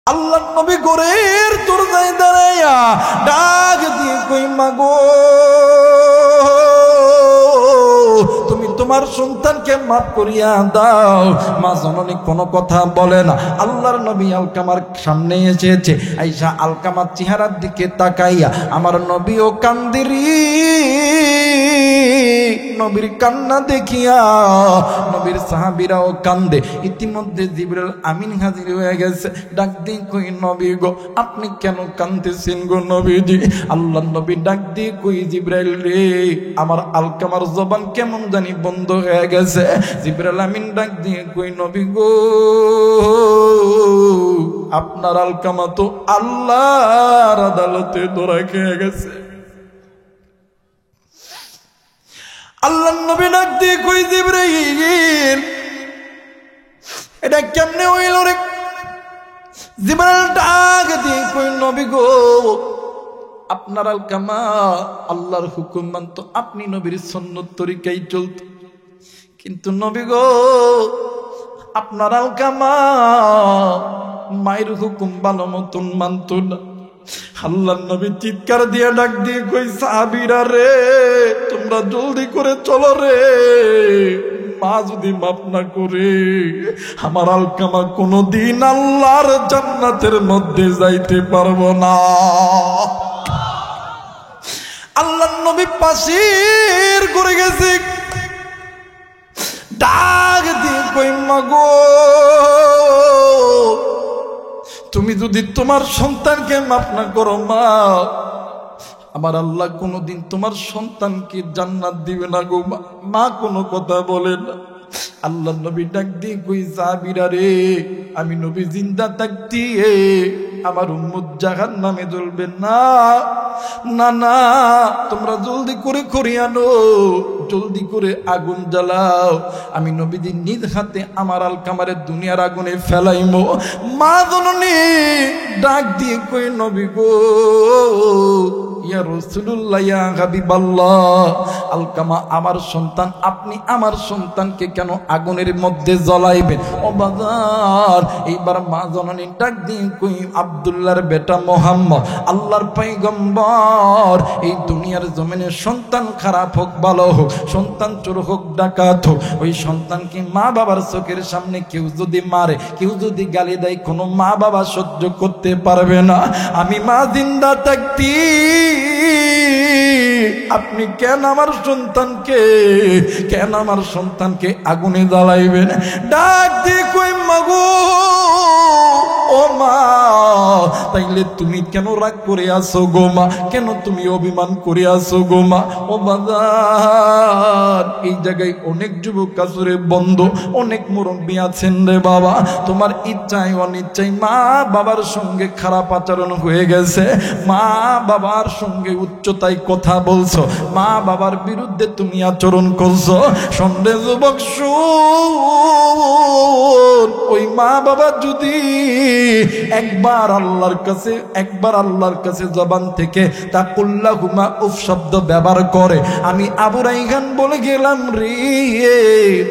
আল্লাহ নবী গোরের দরজায় দাঁড়াইয়া ডাক দিয়ে কই মাগো তুমি তোমার সন্তানকে মাফ করিয়া দাও। মা জননী কোনো কথা বলে না। আল্লাহর নবী আলকামার সামনে এসেছে। আয়েশা আলকামার চেহারার দিকে তাকাইয়া আমার নবীও কান্দিরি। নবীর কান্না দেখিয়া নবীর সাহাবীরাও কান্দে। ইতিমধ্যে জিবরাইল আমিন হাজির হয়ে গেছে। ডাক দিয়ে কই নবী গো আপনি কেন কাঁদতেছেন গো নবীজি? আল্লাহর নবী ডাক দিয়ে কই জিবরাইল রে আমার আলকামার জবান কেমন জানি বন্ধ হয়ে গেছে। জিবরাইল আমিন ডাক দিয়ে কই নবী গো আপনার আলকামা তো আল্লাহর আদালতে ধরা খেয়ে গেছে। আল্লাহর নবী ডাক দিয়ে কই জিবরাইল এটা কেমনে হইল রে? জিবরাইল ডাক দিয়ে কই নবী গো আপনার আলকামা আল্লাহর হুকুম মানত, আপনি নবীর সুন্নত তরিকায় চলত, কিন্তু নবী গো আপনার আলকামা মায়ের হুকুম ভালো মতন মানত না। আল্লাহর নবী চিৎকার দিয়ে ডাক দিয়ে কই সাহাবীরা রে তোমরা জলদি করে চলো রে, মা যদি মাফ না করে আমার আলকামা কোনদিন আল্লাহর জান্নাতের মধ্যে যাইতে পারবো না। আল্লাহর নবী পাশের করে গেছে। ডাক দিয়ে কই মাগো তুমি যদি তোমার সন্তানকে মাফ না করো মা, আমার আল্লাহ কোনদিন তোমার সন্তানকে জান্নাত দিবে না গো। মা কোনো কথা বলে না। আল্লাহ নবী ডাক দিয়ে কই সাহাবীরা রে আমি নবী জিন্দা থাকতে আমার উম্মত জাহান্নামে জ্বলবে না। না না তোমরা জলদি করে খড়ি আনো, জলদি করে আগুন জ্বালাও, আমি নবীজি নিজ হাতে আমার আলকামারে দুনিয়ার আগুনে ফেলাইমো। মা জননী ডাক দিয়ে কই নবী গো ইয়া রাসূলুল্লাহ ইয়া হাবিবাল্লাহ আলকামা আমার সন্তান, আপনি আমার সন্তানকে কেন আগুনের মধ্যে জ্বলাইবেন? ও বাজার এইবার মা জননী ডাক দিয়ে কই আব্দুল্লাহর বেটা মুহাম্মদ আল্লাহর পয়গম্বর এই দুনিয়ার জমিনে সন্তান খারাপ হোক ভালো হোক, সন্তান চোর হোক ডাকাত হোক, ওই সন্তানকে মা বাবার চোখের সামনে কেউ যদি মারে, কেউ যদি গালি দেয়, কোনো মা বাবা সহ্য করতে পারবে না। আমি মা জিন্দা থাকতি আপনি কেন আমার সন্তানকে আগুনে জ্বালাইবেন? ডাক দিয়ে কই মাগো ও মা তাইলে তুমি কেন রাগ করে আসো গো মা, কেন তুমি অভিমান করে আসো গো মা? ও বাজার এই জায়গায় অনেক যুবক কাজরে বন্ধ, অনেক মুরব্বী আছেন রে বাবা, তোমার ইচ্ছায় অনিচ্ছায় মা বাবার সঙ্গে খারাপ আচরণ হয়ে গেছে, মা বাবার সঙ্গে উচ্চতায় কথা বলছো, মা বাবার বিরুদ্ধে তুমি আচরণ করছো। সন্ধ্যে যুবক ওই মা বাবা যদি একবার আল্লাহর কাছে জবান থেকে তাকুল্লাহুমা উফ শব্দ ব্যবহার করে, আমি আবু রাইহান বলে গেলাম রে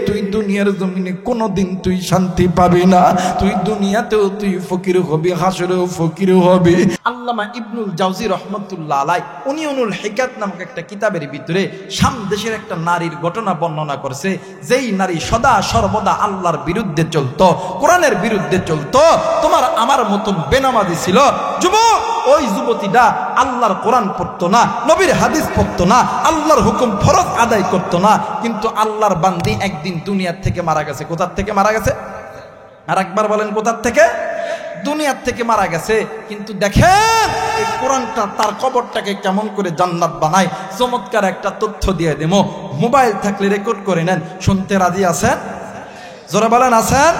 তুই দুনিয়ার জমিনে কোনোদিন তুই শান্তি পাবি না, তুই দুনিয়াতেও তুই ফকির হবি, হাসরেও ফকির হবি। আল্লামা ইবনুল জাওজি রহমতুল্লাহ আলাই উনি উনুল হিকাত নামক একটা কিতাবের ভিতরে শাম দেশের একটা নারীর ঘটনা বর্ণনা করছে, যেই নারী সদা সর্বদা আল্লাহর বিরুদ্ধে চলতো, কোরআনের বিরুদ্ধে চলতো, তোমার আমার মতন বেনামাজি ছিল যুবক। ওই যুবতীটা আল্লাহর কোরআন পড়তো না, নবীর হাদিস পড়তো না, আল্লাহর হুকুম ফরজ আদায় করতো না, কিন্তু আল্লাহর বান্দি একদিন দুনিয়ার থেকে মারা গেছে। কোথার থেকে মারা গেছে? আর একবার বলেন কোথার থেকে? দুনিয়ার থেকে মারা গেছে। কিন্তু দেখেন এই কোরআনটা তার কবরটাকে কেমন করে জান্নাত বানায়। চমৎকার একটা তথ্য দিয়ে দেবো, মোবাইল থাকলে রেকর্ড করে নেন। শুনতে রাজি আছেন? জোরে বলেন আছেন?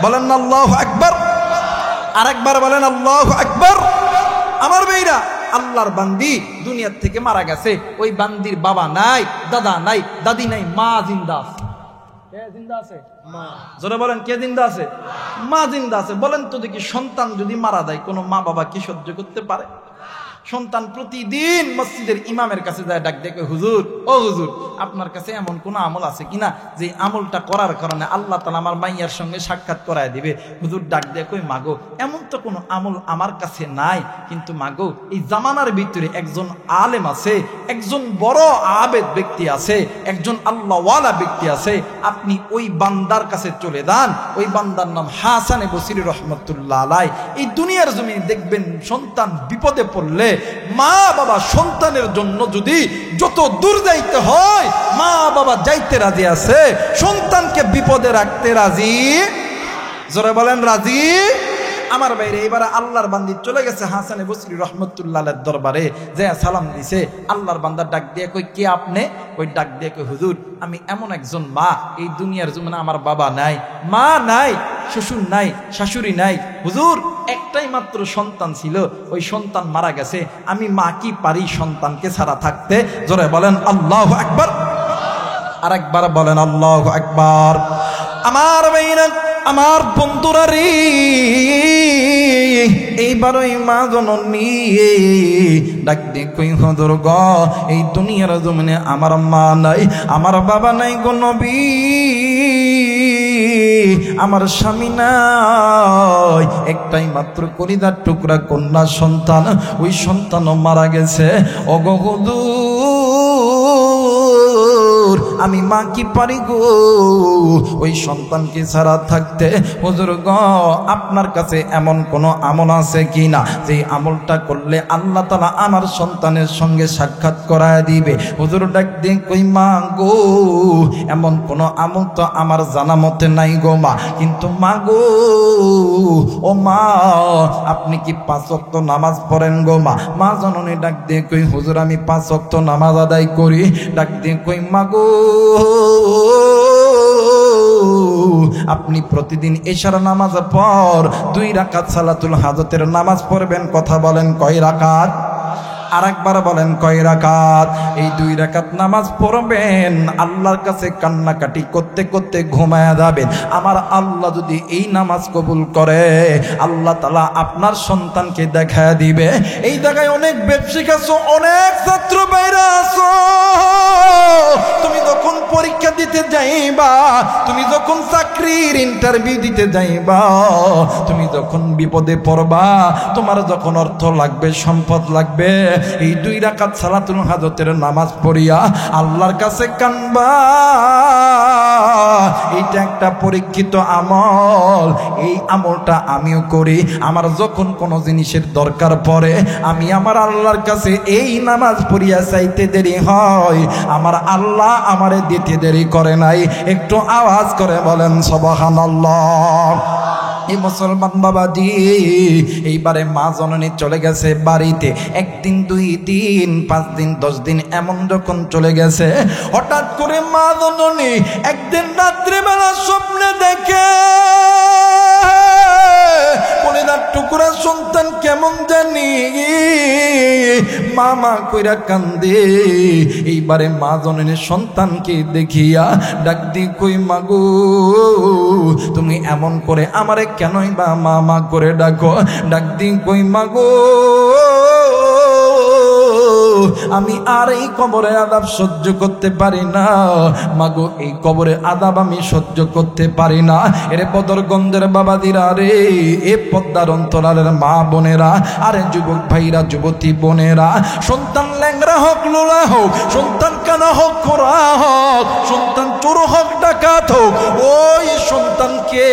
বলেন না আল্লাহু আকবার। আরেকবার বলেন আল্লাহু আকবার। আমার ভাইরা আল্লাহর বান্দি দুনিয়ার থেকে মারা গেছে, ওই বান্দির বাবা নাই, দাদা নাই, দাদি নাই, মা জিন্দা আছে। কে জিন্দা আছে? মা। জোরে বলেন কে জিন্দা আছে? মা জিন্দা আছে। বলেন তো দেখি সন্তান যদি মারা যায় কোনো মা বাবা কি সহ্য করতে পারে? সন্তান প্রতিদিন মসজিদের ইমামের কাছে যায়, ডাক দেখে, হুজুর ও হুজুর, আপনার কাছে এমন কোন আমল আছে কিনা যে আমলটা করার কারণে আল্লাহ তাআলা আমার মাইয়ার সঙ্গে সাক্ষাৎ করায় দিবে। হুজুর ডাক দেখে, মাগো এমন তো কোনো আমল আমার কাছে নাই, কিন্তু মাগো এই জামানার ভিতরে একজন আলেম আছে, একজন বড় আবেদ ব্যক্তি আছে, একজন আল্লাহওয়ালা ব্যক্তি আছে, আপনি ওই বান্দার কাছে চলে যান। ওই বান্দার নাম হাসানে বসরি রহমতুল্লাহ আলাইহি। এই দুনিয়ার জমিনে দেখবেন সন্তান বিপদে পড়লে মা বাবা সন্তানের জন্য যদি যত দূর যাইতে হয় মা বাবা যাইতে রাজি আছে, সন্তানকে বিপদে রাখতে রাজি। জোরে বলেন রাজি। আমার বাইরে এবারে আল্লাহর বান্দি চলে গেছে হাসানে বসরি রহমতুল্লাহ আলাইহির দরবারে, যে সালাম দিছে। আল্লাহর বান্দা ডাক দিয়ে কই, কে আপনি? ওই ডাক দিয়ে কই, হুজুর আমি এমন একজন মা, এই দুনিয়ার জমিনে আমার বাবা নাই, মা নাই, শ্বশুর নাই, শাশুড়ি নাই, হুজুর একটাই মাত্র সন্তান ছিল, ওই সন্তান মারা গেছে, আমি মা কি পারি সন্তানকে ছাড়া থাকতে? জোরে বলেন আল্লাহু আকবার। আরেকবার বলেন আল্লাহু আকবার। আমার ভাইরা, আমার বন্ধুরা রে, এইবার ওই মা জননী ডাক দিয়ে কই, হুজুর গো এই দুনিয়ার জমিনে আমার মা নাই, আমার বাবা নাই গো নবী, আমার স্বামী নাই, একটাই মাত্র কলিজার টুকরা কন্যা সন্তান, ওই সন্তানও মারা গেছে। ওগো হুজুর আমি মা কি পারি গো ওই সন্তানকে ছাড়া থাকতে? হুজুর গো আপনার কাছে এমন কোন আমল আছে কিনা যে আমলটা করলে আল্লাহ তাআলা আমার সন্তানের সঙ্গে সাক্ষাৎ করায় দিবে? হুজুর ডাক দিয়ে কই, মা গো এমন কোন আমল তো আমার জানা মতে নাই গো মা, কিন্তু মা গো ও মা আপনি কি 5 ওয়াক্ত নামাজ পড়েন গো মা? মা জননী ডাক দিয়ে কই, হুজুর আমি 5 ওয়াক্ত নামাজ আদায় করি। ডাক দিয়ে কই, মা গো আপনি প্রতিদিন এশার নামাজ পর 2 রাকাত সালাতুল হাজতের নামাজ পড়বেন। কথা বলেন কয় রাকাত? আরেকবার বলেন কয় রাকাত? এই 2 রাকাত নামাজ পড়বেন, আল্লাহর কাছে কান্নাকাটি করতে করতে ঘুমায়া যাবেন। আমার আল্লাহ যদি এই নামাজ কবুল করে আল্লাহ তাআলা আপনার সন্তানকে দেখা দিবে। এই জায়গায় অনেক ব্যবসায়িক আছো, অনেক ছাত্র বাইরা আছো, তুমি যখন পরীক্ষা দিতে যাইবা, তুমি যখন চাকরির ইন্টারভিউ দিতে যাইবা, তুমি যখন বিপদে পড়বা, তোমার যখন অর্থ লাগবে, সম্পদ লাগবে, এই 2 রাকাত সালাতুল হাজতের নামাজ পড়িয়া আল্লাহর কাছে কানবা। এইটা একটা পরীক্ষিত আমল। এই আমলটা আমিও করি। আমার যখন কোনো জিনিসের দরকার পড়ে আমি আমার আল্লাহর কাছে এই নামাজ পড়িয়া চাইতে দেরি হয়, আমার আল্লাহ আমারে দিতে দেরি করে নাই। একটু আওয়াজ করে বলেন সুবহানাল্লাহ। এই মুসলমান বাবাজি, এইবারে মা জননী চলে গেছে বাড়িতে। 1 দিন 2 দিন 5 দিন 10 দিন এমন যখন চলে গেছে, হঠাৎ করে মা জননী একদিন রাত্রিবেলা স্বপ্নে দেখে কলিজার টুকরা সন্তান কেমন জানি মামা কইরা কান্দে। এইবারে মা জননী সন্তানকে দেখিয়া ডাক দি কই, মাগো তুমি এমন করে আমারে কেনই বা মামা করে ডাকো? ডাক দি কই, মাগো আমি আর এই কবরে আযাব সহ্য করতে পারি না, মাগো এই কবরে আযাব আমি সহ্য করতে পারি না। এরে বদরগঞ্জের বাবাদিরা রে, এ পদ্মার অন্তরালের মা বোনেরা, আরে যুবক ভাইরা, যুবতী বোনেরা, সন্তান ল্যাংরা হোক লোলা হোক, সন্তান কানা হোক খোরা হোক, সন্তান চোর হোক ডাকাত হোক, ওই সন্তানকে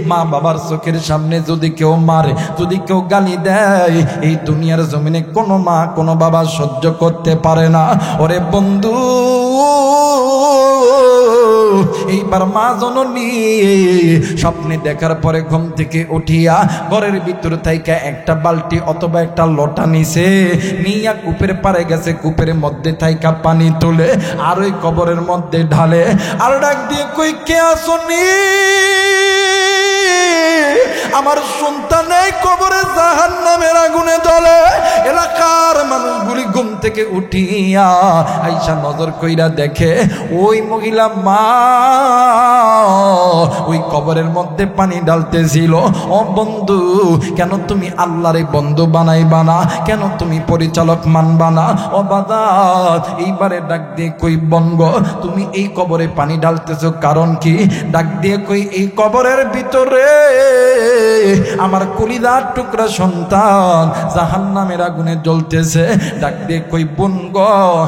মা বাবার চোখের সামনে যদি কেউ মারে, যদি কেউ গালি দেয়, এই দুনিয়ার জমিনে কোনো মা কোনো বাবা সহ্য করতে পারে না। ওরে বন্ধু, এইবার মা জননী স্বপ্নে দেখার পরে ঘুম থেকে উঠিয়া ঘরের ভিতর থেকে একটা বালতি অথবা একটা লোটা নিছে, নিয়া কূপের পারে গেছে, কূপের মধ্যে থাইকা পানি তোলে আর ওই কবরের মধ্যে ঢালে। আর ডাক দিয়ে কই, কে আসনি? আমার সন্তান এই কবরে জাহান্নামের আগুনে জ্বলে। এলাকার মানুষগুলি ঘুম থেকে উঠিয়া আইসা নজর কইরা দেখে ওই মহিলা মা ওই কবরের মধ্যে পানি ঢালতেছিল। ও বন্ধু, কেন তুমি আল্লাহরে বন্ধু বানাইবা না? কেন তুমি পরিচালক মানবা না? ও বাদাত, এইবারে ডাক দিয়ে কই বনগ, তুমি এই কবরে পানি ঢালতেছো কারণ কি? ডাক দিয়ে কই এই কবরের ভিতরে আমার কলিজার টুকরা সন্তান জাহান্নামের আগুনে জ্বলতেছে। ডাক দিয়ে কই বনগ,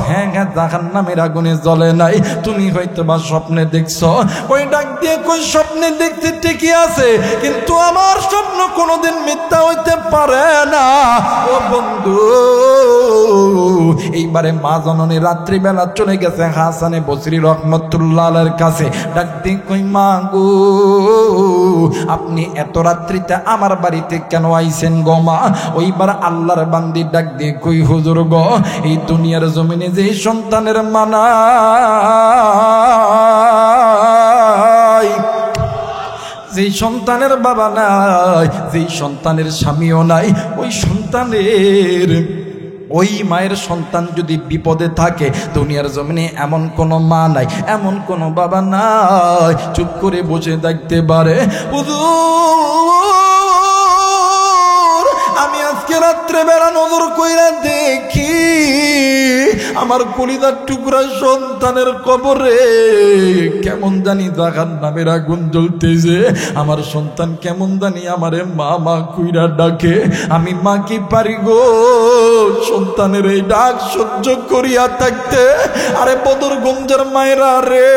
হ্যাঁ হ্যাঁ জাহান্নামের আগুনে জ্বলে নাই, তুমি হয়তো বা স্বপ্নে দেখছো। ওই ডাক দিয়ে কই স্বপ্নে দেখতে ঠিকই আছে, কিন্তু আমার স্বপ্ন কোনোদিন মিথ্যা হইতে পারে না। ও বন্ধু, এইবারে মা জননী রাত্রিবেলা চলে গেছে হাসানে বসরি রহমতুল্লাহ আলাইহির কাছে। ডাক দিয়ে কই মা গো, আপনি এত রাত্রিতে আমার বাড়িতে কেন আইছেন গো মা? ওইবার আল্লাহর বান্দি ডাক দিয়ে কই হুজুর গো, এই দুনিয়ার জমিনে যে সন্তানের মানা যেই সন্তানের বাবা নাই, যেই সন্তানের স্বামীও নাই, ওই সন্তানের ওই মায়ের সন্তান যদি বিপদে থাকে, দুনিয়ার জমিনে এমন কোনো মা নাই, এমন কোনো বাবা নাই চুপ করে বসে দেখতে পারে। হুজুর, আমি আজকে রাত্রে বেলা নজর কইরা দেখি আমার কলিজার টুকরা সন্তানের কবরে কেমন জানি জাহান্নামের আগুন জ্বলতেছে। আমার সন্তান কেমন জানি আমারে মা মা কইরা ডাকে। আমি মা কি পারি গো সন্তানের এই ডাক সহ্য করিয়া থাকতে? আরে বদরগঞ্জের মায়েরা রে,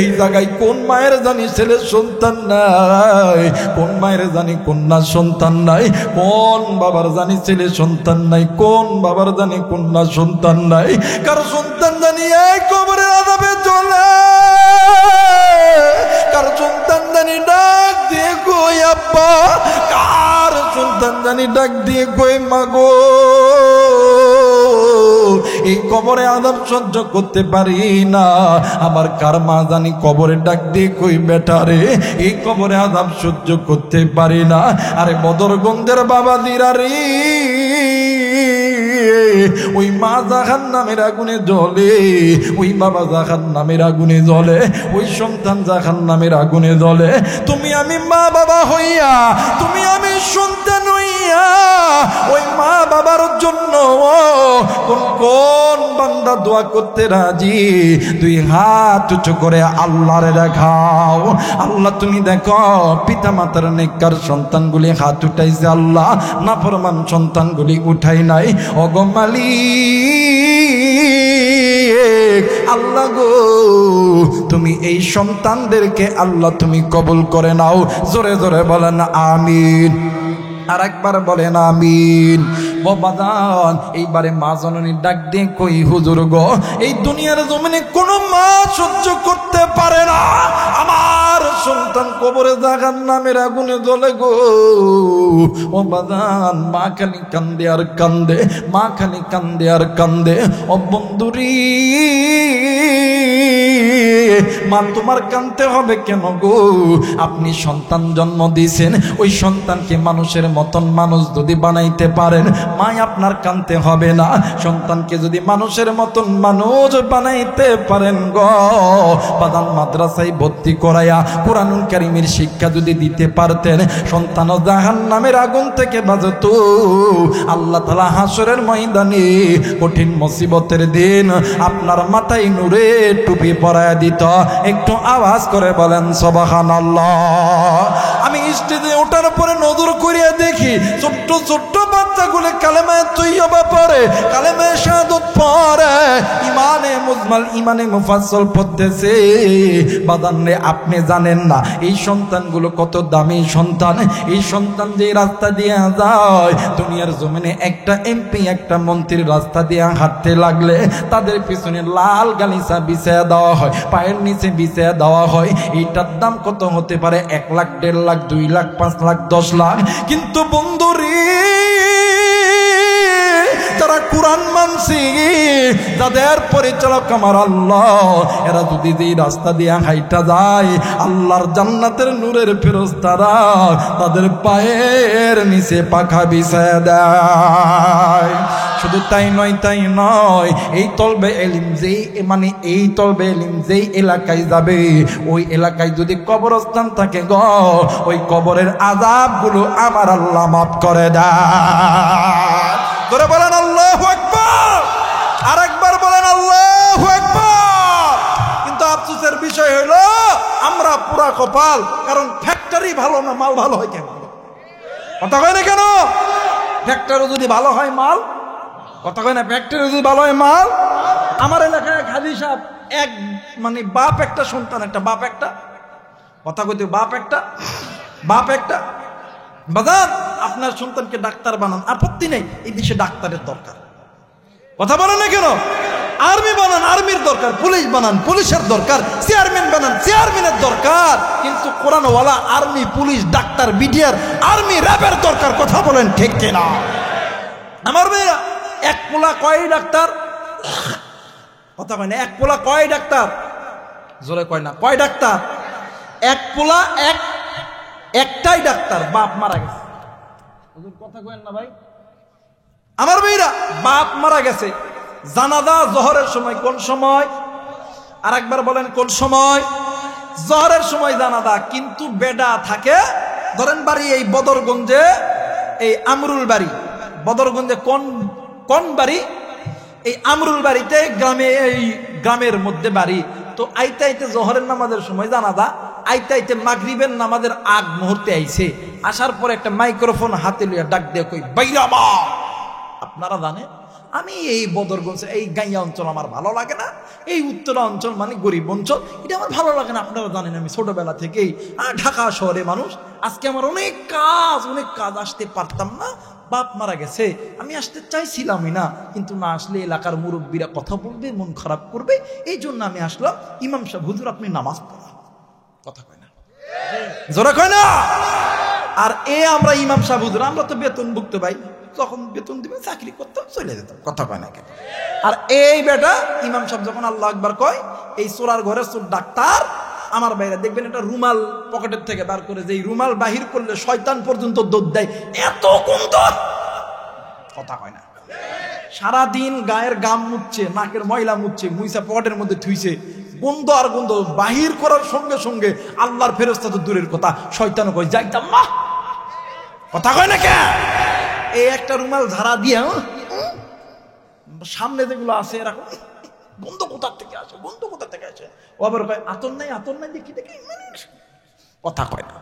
এই জায়গায় কোন মায়ের জানি ছেলে সন্তান নাই, কোন মায়ের জানি কন্যা সন্তান নাই, কোন বাবার জানি ছেলে সন্তান নাই, কোন বাবার জানি কন্যা সন্তান নাই, কার সন্তান জানি এই কবরের আযাবে চলে, কার সন্তান জানি ডাক দিয়ে কই আব্বা, কার সন্তান জানি ডাক দিয়ে কই মা গো। এই কবরে আযাব সহ্য করতে পারি না। আবার কার মা জানি কবরে ডাক দিয়ে কই বেটা রে, এই কবরে আযাব সহ্য করতে পারি না। আরে বদরগঞ্জের বাবা দিরারি, ওই মা জাহান্নামের আগুনে জ্বলে, ওই বাবা জাহান্নামের আগুনে জ্বলে, ওই সন্তান জাহান্নামের আগুনে জ্বলে। তুমি আমি মা বাবা হইয়া, তুমি আমি সন্তান হইয়া ওই মা বাবার জন্য কোন কোন বান্দা দোয়া করতে রাজি? দুই হাত উঁচু করে আল্লাহরে দেখাও। আল্লাহ তুমি দেখো পিতা মাতার নেককার সন্তানগুলি হাত উঠাইছে, আল্লাহ নাফরমান সন্তানগুলি উঠাই নাই। ওগো মালিক, আল্লাহ গো তুমি এই সন্তানদেরকে আল্লাহ তুমি কবুল করে নাও। জোরে জোরে বলেন আমিন। আর একবার বলেন আমিন। বাবাদান, এইবারে মা জননী ডাক দিয়ে কই হুজুর গো, এই দুনিয়ার জমিনে কোনো মা সহ্য করতে পারে না আমার সন্তান কবরে জাহান্নামের আগুনে জ্বলে গো। ও বাবাদান, মা খালি কান্দে আর কান্দে, মা খালি কান্দে আর কান্দে। ও বন্ধুরি, মা তোমার কাঁদতে হবে কেন গো? আপনি সন্তান জন্ম দিয়েছেন, ওই সন্তানকে মানুষের মতন মানুষ যদি বানাইতে পারেন, মাই আপনার কাঁদতে হবে না। সন্তানকে যদি মানুষের মতন মানুষ বানাইতে পারেন গো, বাদান মাদ্রাসায় ভর্তি করাইয়া কুরআনুল কারীমের শিক্ষা যদি দিতে পারতেন, সন্তান জাহান্নামের আগুন থেকে বাঁচত। আল্লাহ তাআলা হাসরের ময়দানে কঠিন মুসিবতের দিন আপনার মাথায় নূরে টুপি পরায়া দিত। একটু আওয়াজ করে বলেন সুবহানাল্লাহ। আমি স্টেজে ওঠার পরে নজর করিয়া দেখি ছোট্ট ছোট্ট বাচ্চাগুলো কালেমায়ে তৈয়বা পড়ে, কালেমায়ে শাহাদাত পড়ে, ইমানে মুজমাল ইমানে মুফাসসাল পড়তেছে। বাদানে আপনি জানেন না এই সন্তানগুলো কত দামি সন্তান। এই সন্তান যে রাস্তা দিয়ে যায়, দুনিয়ার জমিনে একটা এমপি একটা মন্ত্রীর রাস্তা দিয়ে হাঁটতে লাগলে তাদের পিছনে লাল গালিচা বিছায়া দেওয়া হয়, পায়ের নিচে বিছায়া দেওয়া হয়। এইটার দাম কত হতে পারে? 1 লাখ, 1.5 লাখ, 2 লাখ, 5 লাখ, 10 লাখ। কিন্তু বন্ধুরে, তারা কোরআন মানছি, যাদের পরিচালক আমার আল্লাহ, এরা যদি এই রাস্তা দিয়ে হাইটা যায়, আল্লাহর জান্নাতের নূরের ফেরেশতারা তাদের পায়ের নিচে পাখা বিছায় দেয়। শুধু তাই নয়, এই তলবে এলিম যেই মানে এই তলবে এলিম যেই এলাকায় যাবে, ওই এলাকায় যদি কবরস্থান থাকে গো, ওই কবরের আযাবগুলো আমার আল্লাহ মাফ করে দেয়। ধরে বলেন আল্লাহু আকবার, আরেকবার বলেন আল্লাহু আকবার। কিন্তু আফসোসের বিষয় হলো আমরা পুরা কপাল, কারণ ফ্যাক্টরি ভালো না, মাল ভালো হয় কেন? কথা কয় না কেন? ফ্যাক্টরি যদি ভালো হয় মাল, কথা কয় না, ফ্যাক্টরি যদি ভালো হয় মাল। আমার এলাকায় খালি সাহেব এক মানে বাপ একটা সন্তান একটা, বাপ একটা, কথা কইতে বাপ একটা বাজান, আপনার সন্তানকে ডাক্তার বানান, আপত্তি নেই, এই দেশে ডাক্তারের দরকার। কথা বলেন না কেন? আর্মি বানান, আর্মির দরকার, পুলিশ বানান, পুলিশের দরকার, চেয়ারম্যান বানান, চেয়ারম্যানের দরকার। কিন্তু কোরআনওয়ালা army, police, doctor, BDR, army, র্যাবের দরকার। কথা বলেন ঠিক কিনা? আমার মেয়েরা এক পোলা কয় ডাক্তার? কথা কয় না, এক পোলা কয় ডাক্তার? জোরে কয় না, কয় ডাক্তার? এক পোলা একটাই ডাক্তার, বাপ মারা গেছে। কথা কয় না ভাই? আমার মেয়েরা বাপ মারা গেছে, জানাজা জোহরের সময়। কোন সময়? আর একবার বলেন কোন সময়? জোহরের সময় জানাজা। কিন্তু বেডা থাকে, ধরেন বাড়ি এই বদরগঞ্জে, এই আমরুল বাড়ি, বদরগঞ্জে কোন বাড়ি? এই আমরুল বাড়িতে, গ্রামে, এই গ্রামের মধ্যে বাড়ি। তো আইতে আইতে জোহরের নামাজের সময় জানাজা, আইতে আইতে মাগরিবের নামাজের আগ মুহূর্তে আইছে। আসার পরে একটা মাইক্রোফোন হাতে লইয়া ডাক দিয়ে কই, বাইরামা, আপনারা জানেন আমি এই বদরগঞ্জ, এই গাইয়া অঞ্চল আমার ভালো লাগে না, এই উত্তরা অঞ্চল মানে গরিব অঞ্চল, এটা আমার ভালো লাগে না। আপনারা জানেন আমি ছোটবেলা থেকেই ঢাকা শহরে মানুষ, আজকে আমার অনেক কাজ আসতে পারতাম না, বাপ মারা গেছে, আমি আসতে চাইছিলামই না, কিন্তু না আসলে এলাকার মুরব্বীরা কথা বলবে, মন খারাপ করবে, এই জন্য আমি আসলাম। ইমাম সাহেব, হুজুর আপনি নামাজ পড়ান। কথা কয় না, জোরে কয় না? আর আমরা ইমাম সাহেব হুজুর, আমরা তো বেতনভুক্ত ভাই, যখন বেতন দিবেন চাকরি করতাম, চলে যেতাম। কথা কয় না কেন? আর এই বেটা ইমাম সাহেব যখন আল্লাহু আকবার কয়, এই চোরার ঘরে চোর ডাক্তার, আমার বাইরে দেখবেন একটা রুমাল পকেটের থেকে বার করে, যে রুমাল বাহির করলে শয়তান পর্যন্ত দৌড় দেয়, এত গন্ধ। কথা কয় না? সারাদিন গায়ের গাম মুছছে, নাকের ময়লা মুছছে, মুইসা পকেটের মধ্যে থুইছে, গন্ধ আর গন্ধ বাহির করার সঙ্গে সঙ্গে আল্লাহর ফেরেশতা তো দূরের কথা, শয়তানও কয় যাইতাম না। কথা কয় না কে? এই একটা রুমাল ঝাড়া দিয়ে সামনে যেগুলো আছে এরকম গন্ধ কোথা থেকে আসে, গন্ধ কোথা থেকে আসে? ও আবার কয় আতর নাই দেখি। কথা কয় না?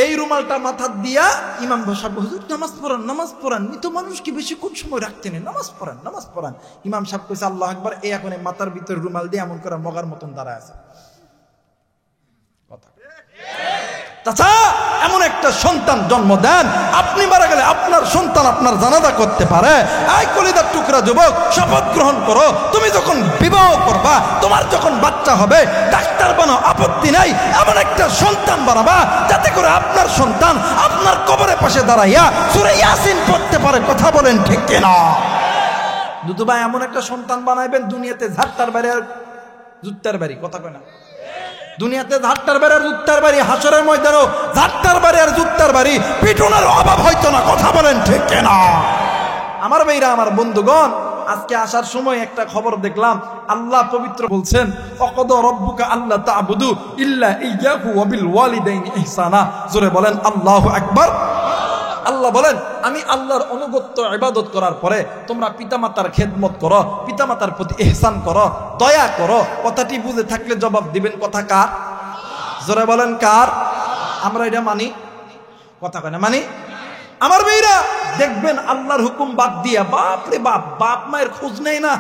এই রুমালটা মাথা দিয়া ইমাম সাহেব, হুজুর নামাজ পড়ান, মৃত মানুষ কি বেশিক্ষণ সময় রাখতে নেই, নামাজ পড়ান। ইমাম সাহেব কইছে আল্লাহু আকবার, এই এখন মাথার ভিতরে রুমাল দিয়ে এমন করে মগার মতন দাঁড়ায় আছে। কথা চাচা, এমন একটা সন্তান জন্ম দেন, আপনি মারা গেলে আপনার সন্তান আপনার জানাজা করতে পারে। এই কলিজার টুকরা যুবক, শপথ গ্রহণ করো, তুমি যখন বিবাহ করবা, তোমার যখন বাচ্চা হবে, ডাক্তার বানাও, আপত্তি নাই, এমন একটা সন্তান বানাবা যাতে করে আপনার সন্তান আপনার কবরের পাশে দাঁড়াইয়া সূরা ইয়াসিন পড়তে পারে। কথা বলেন ঠিক কিনা? দুদু ভাই, এমন একটা সন্তান বানাইবেন দুনিয়াতে ঝাড়টার বাড়ি আর জুত্তার বাড়ি। কথা কয় না? দুনিয়াতে ঝাড়টার বাড়ি আর জুত্তার বাড়ি, হাসরের ময়দানেও ঝাড়টার বাড়ি আর জুত্তার বাড়ি, পিটুনের অভাব হইতো না। কথা বলেন ঠিক কিনা? আমার ভাইরা, আমার বন্ধুগণ, আজকে আসার সময় একটা খবর দেখলাম, আল্লাহ পবিত্র বলছেন, ওয়াকাদা রাব্বুকা আল্লা তা'বুদু ইল্লা ইয়্যাহু ওয়া বিল ওয়ালিদাইনি ইহসানা। জোরে বলেন আল্লাহু আকবার। আল্লাহ বলেন, আমি আল্লাহর অনুগত্য ইবাদত করার পরে তোমরা পিতামাতার খেদমত করো, পিতামাতার প্রতি ইহসান করো, দয়া করো। কথাটি বুঝে থাকলে জবাব দিবেন, কথা কার? জোরে বলেন কার? আমরা এটা মানি? কথা কয় না মানি? আমার মেয়েরা দেখবেন আল্লাহর হুকুম বাদ দিয়া, বাপরে বাপ মায়ের খোঁজ নেয় না।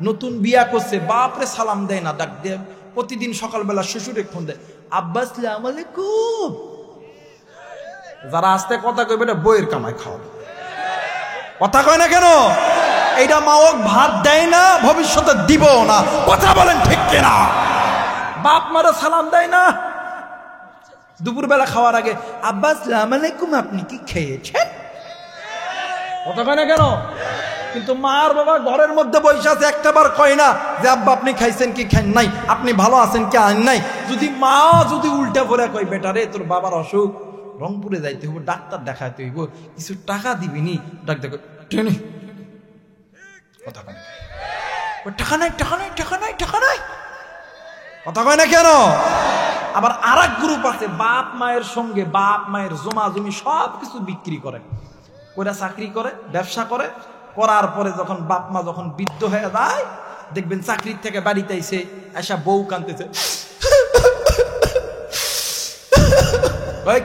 নতুন বিয়া করছে, বাপরে সালাম দেয় না, ডাক দিয়ে প্রতিদিন সকালবেলা শ্বশুরে ফোন দেয়, আব্বা আসসালামু আলাইকুম। যারা আস্তে কথা কইবে না, বইয়ের কামাই খাওয়াবে। কথা কয় না কেন? এইটা মাওক ভাত দেয় না, ভবিষ্যতে দিব না। কথা বলেন ঠিক কিনা? বাপ মারা সালাম দেয় না, দুপুরবেলা খাওয়ার আগে আব্বা আসসালামু আলাইকুম, আপনি কি খেয়েছেন? কথা কয় না কেন? কিন্তু মা আর বাবা ঘরের মধ্যে বসে আছে, একটাবার কয় না যে আব্বা আপনি খাইছেন কি খান নাই, আপনি ভালো আছেন কি আন নাই। যদি মা যদি উল্টা পরে কয় বেটা রে তোর বাবার অসুখ, রংপুরে যাইতে হইব, ডাক্তার দেখাইতে হইব, কিছু টাকা দিবিনি, ডাক্তার কথা কয় টাকা নাই টাকা নাই টাকা নাই টাকা নাই, কথা কয় না কেন? আবার আর এক গ্রুপ আছে বাপ মায়ের সঙ্গে বাপ মায়ের জমা জমি সব কিছু বিক্রি করে, ওরা চাকরি করে, ব্যবসা করে, করার পরে যখন বাপ মা যখন বৃদ্ধ হয়ে যায়, দেখবেন চাকরির থেকে বাড়িতে এসে এসা বউ কাঁদতেছে,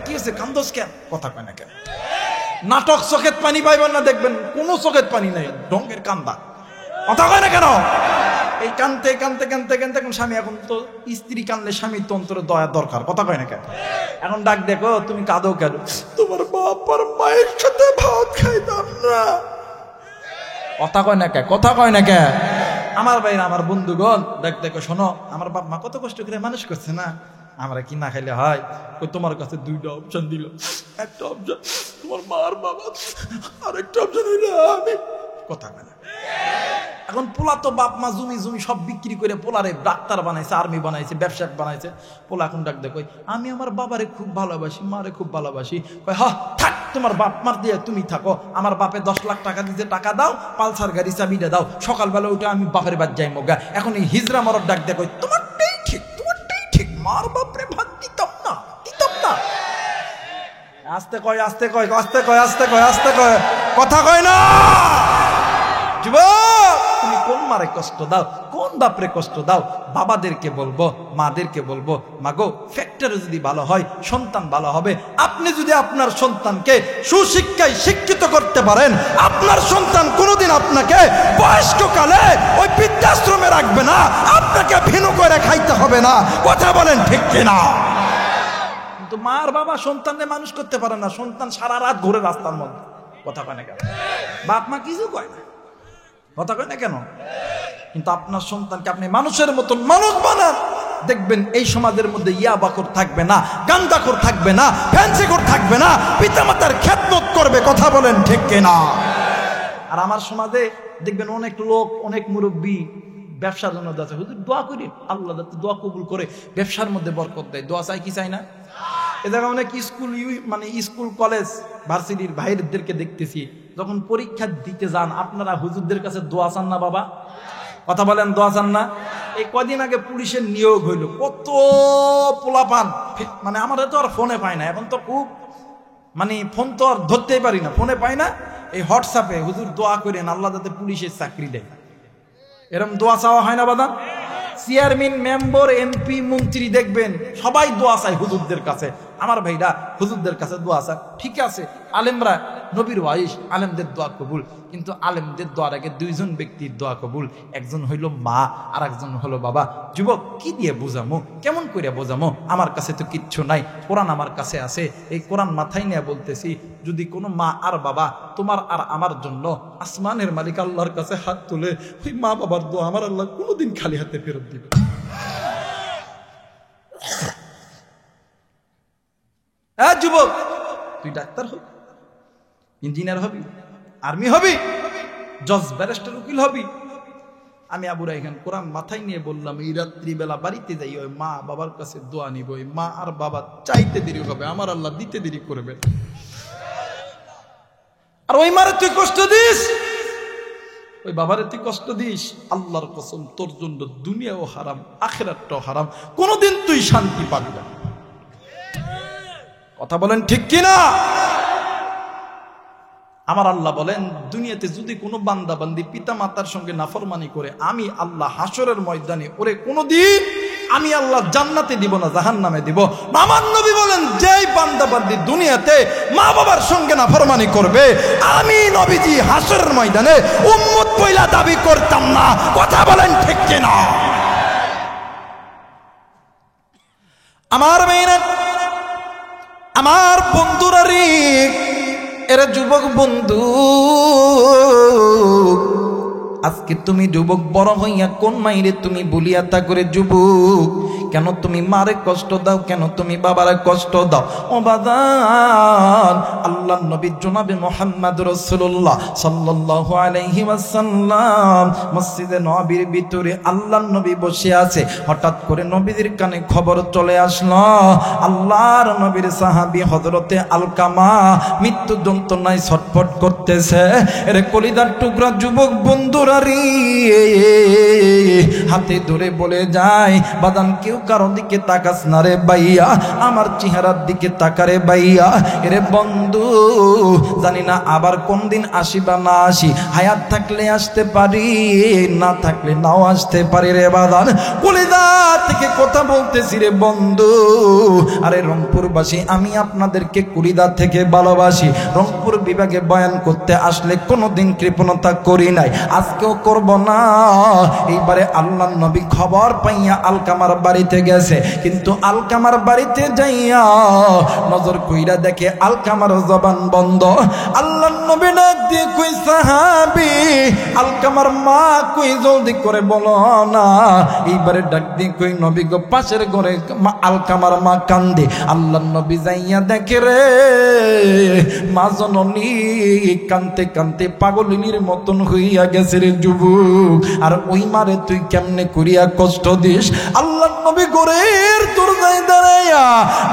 কি হয়েছে কান্দোস কেন, কথা কয় না কেন? নাটক চোখের পানি পাইবেন না, দেখবেন কোনো চোখের পানি নাই, ঢঙ্গের কান্দা, কথা কয় না কেন? এই কানতে কানতে কানতে কানতে এখন স্বামী, এখন তো স্ত্রী কানলে স্বামীর তো অন্তরে দয়া দরকার, কথা কয় না কেন? এখন ডাক দেখো তুমি কাঁদো কেন, তোমার বাপ আর মায়ের সাথে ভাত খাইতাম না, কথা কয় না কে, কথা কয় না কে? আমার ভাই আমার বন্ধুগণ দেখ দেখো শোনো, আমার বাপ মা কত কষ্ট করে মানুষ করছে না, আমরা কি না খাইলে হয়? তোমার কাছে দুইটা অপশন দিল, একটা অপশন তোমার মা আর বাবা, আর একটা অপশন হইলো আমি, কথা কয় না? এখন পোলা তো বাপ মা জমি জমি সব বিক্রি করে পোলারে ডাক্তার বানাইছে, আর্মি বানাইছে, ব্যবসা বানাইছে, পোলা এখন ডাক দেখো আমি আমার বাবারে খুব ভালোবাসি, মারে খুব ভালোবাসি, কয় হ্যাঁ থাক তোমার বাপ মার দিয়ে তুমি থাকো, আমার বাপে 10 লাখ টাকা দিতে, টাকা দাও, পালসার গাড়ি চাবিটা দাও, সকালবেলা উঠে আমি বাপের বাদ যাই মগা। এখন এই হিজরা মরদ ডাক দেখো তোমারটাই ঠিক, তোমারটাই ঠিক, মার বাপরে ভাত দিতাম না, দিতাম না, আস্তে কয় আস্তে কয় আস্তে কয় আস্তে কয় আস্তে কয়, কথা কয় না? যুবক তুমি কোন মারে কষ্ট দাও, কোন বাপরে কষ্ট দাও? বাবাদেরকে বলবো, মাদেরকে বলবো, মাগো ফ্যাক্টরি যদি ভালো হয় সন্তান ভালো হবে। আপনি যদি আপনার সন্তানকে সুশিক্ষায় শিক্ষিত করতে পারেন, আপনার সন্তান কোনোদিন আপনাকে বয়স্ককালে ওই বৃদ্ধাশ্রমে রাখবে না, আপনাকে ভিন্ন করে খাইতে হবে না, কথা বলেন ঠিক কিনা? কিন্তু মার বাবা সন্তানকে মানুষ করতে পারে না, সন্তান সারা রাত ঘুরে রাস্তার মধ্যে, কথা কয় না কেন? বাপ মা কিছু কয় না, কথা কয় না কেন? কিন্তু আপনার সন্তানকে আপনি মানুষের মতন মানুষ বানান, দেখবেন এই সমাজের মধ্যে ইয়াবাখোর থাকবে না, গান্দাখোর থাকবে না, ফ্যান্সিখোর থাকবে না, পিতামাতার খেদমত করবে, কথা বলেন ঠিক কিনা? আর আমার সমাজে দেখবেন অনেক লোক, অনেক মুরব্বী ব্যবসার জন্য যাচ্ছে, হুজুর দোয়া করি আল্লাহ যাতে দোয়া কবুল করে ব্যবসার মধ্যে বরকত দেয়, দোয়া চাই কি চাই না? এ জায়গায় অনেক স্কুল মানে স্কুল কলেজ ভার্সিটির ভাইদেরকে দেখতেছি, যখন পরীক্ষা দিতে যান আপনারা হুজুরদের কাছে দোয়া চান না বাবা, কথা বলেন দোয়া চান না? এই কদিন আগে পুলিশের নিয়োগ হইল, কত পোলাপান, মানে আমাদের তো আর ফোনে পায় না, এখন তো খুব মানে ফোন তো আর ধরতেই পারি না, ফোনে পাই না, এই হোয়াটসঅ্যাপে হুজুর দোয়া করেন আল্লাহ যাতে পুলিশের চাকরি দেয়, এরকম দোয়া চাওয়া হয় না বাদান? চেয়ারম্যান, মেম্বার, এমপি, মন্ত্রী দেখবেন সবাই দোয়া চায় হুজুরদের কাছে। আমার ভাইরা হুজুরদের কাছে দোয়া চায়, ঠিক আছে, আলেমরা নবীর ওয়ারিস, আলেমদের দোয়া কবুল, কিন্তু আলেমদের দোয়ার আগে দুইজন ব্যক্তির দোয়া কবুল, একজন হইল মা আর একজন হলো বাবা। যুবক কি দিয়ে বোঝামো, কেমন করে বোঝামো? আমার কাছে তো কিচ্ছু নাই, কোরআন আমার কাছে আছে, এই কোরআন মাথায় নিয়ে বলতেছি, যদি কোনো মা আর বাবা তোমার আর আমার জন্য আসমানের মালিক আল্লাহর কাছে হাত তুলে, ওই মা বাবার দোয়া আমার আল্লাহ কোনোদিন খালি হাতে ফেরত দিবে। হ্যাঁ যুবক, তুই ডাক্তার হবি, ইঞ্জিনিয়ার হবি, আর্মি হবি, জজ, ব্যারিস্টার, উকিল হবি। আমি আবু রায়হান কোরআন মাথায় নিয়ে বললাম, এই রাত্রিবেলা বাড়িতে যাই ওই মা বাবার কাছে দোয়া নিব, ওই মা আর বাবা চাইতে দেরি হবে, আমার আল্লাহ দিতে দেরি করবে। আর ওই মারে তুই কষ্ট দিস, ওই বাবারে তুই কষ্ট দিস, আল্লাহর কসম তোর জন্য দুনিয়াও হারাম, আখিরাতটাও হারাম, কোনোদিন তুই শান্তি পাবি না, কথা বলেন ঠিক কিনা? আমার আল্লাহ বলেন, দুনিয়াতে যদি কোনো বান্দা বান্দি পিতা মাতার সঙ্গে নাফরমানি করে, আমি আল্লাহ হাসরের ময়দানে ওরে কোনোদিন আমি আল্লাহ জান্নাতে দিব না, জাহান্নামে দিব। আমার নবী বলেন, যেই বান্দা বান্দি দুনিয়াতে মা বাবার সঙ্গে নাফরমানি করবে, আমি নবীজি হাসরের ময়দানে উম্মত পয়লা দাবি করতাম না, কথা বলেন ঠিক কিনা? আমার মেয়েরা, আমার বন্ধুরা রে, এরা যুবক বন্ধু, আজকে তুমি যুবক বড় হইয়া কোন মাইরে তুমি বলিয়া তা করে যুবক, কেন তুমি মারে কষ্ট দাও, কেন তুমি বাবারে কষ্ট দাও? ও বাজান, আল্লাহ নবী জনাবে মুহাম্মদ রাসূলুল্লাহ সাল্লাল্লাহু আলাইহি ওয়াসাল্লাম মসজিদে নববীর ভিতরে আল্লাহ নবী বসে আছে। হঠাৎ করে নবীর কানে খবর চলে আসলো, আল্লাহর নবীর সাহাবী হযরতে আলকামা মৃত্যু যন্ত্রণায় ছটফট করতেছে। এর কলিজার টুকরা যুবক বন্ধুরা রে, হাতে ধরে বলে যায়, বাদান কেউ কারো দিকে তাকাস না রে বাইয়া, আমার চেহারার দিকে তাকারে বাইয়া। এরে বন্ধু, জানি না আবার কোন দিন আসি বা না আসি, হায়াত থাকলে আসতে পারি, না থাকলে নাও আসতে পারি রে বাদান। কলিজা থেকে কথা বলতেছি রে বন্ধু। আরে রংপুরবাসী, আমি আপনাদেরকে কলিজা থেকে ভালোবাসি। রংপুর বিভাগে বয়ান করতে আসলে কোনোদিন কৃপণতা করি নাই, আজকেও করব না। এইবারে আল্লাহ নবী খবর পাইয়া আলকামার বাড়িতে গেছে, কিন্তু আলকামার বাড়িতে যাইয়া নজর কইরা দেখে আলকামার জবান বন্ধ। আল্লাহ নবী ডাক দিয়ে কই, সাহাবী আলকামার মা কই, জলদি করে বলো না। এইবারে ডাক দিয়ে কই, নবী গো, পাশের ঘরে আলকামার মা কান্দে। আল্লাহ নবী যাইয়া দেখে রে, মা জননী কানতে কানতে পাগলিনীর মতন হইয়া গেছে রে যুবক। আর ওই মারে তুই কেমনে করিয়া কষ্ট দিস? আল্লাহ নবী ঘরের দরজায় দাঁড়াইয়া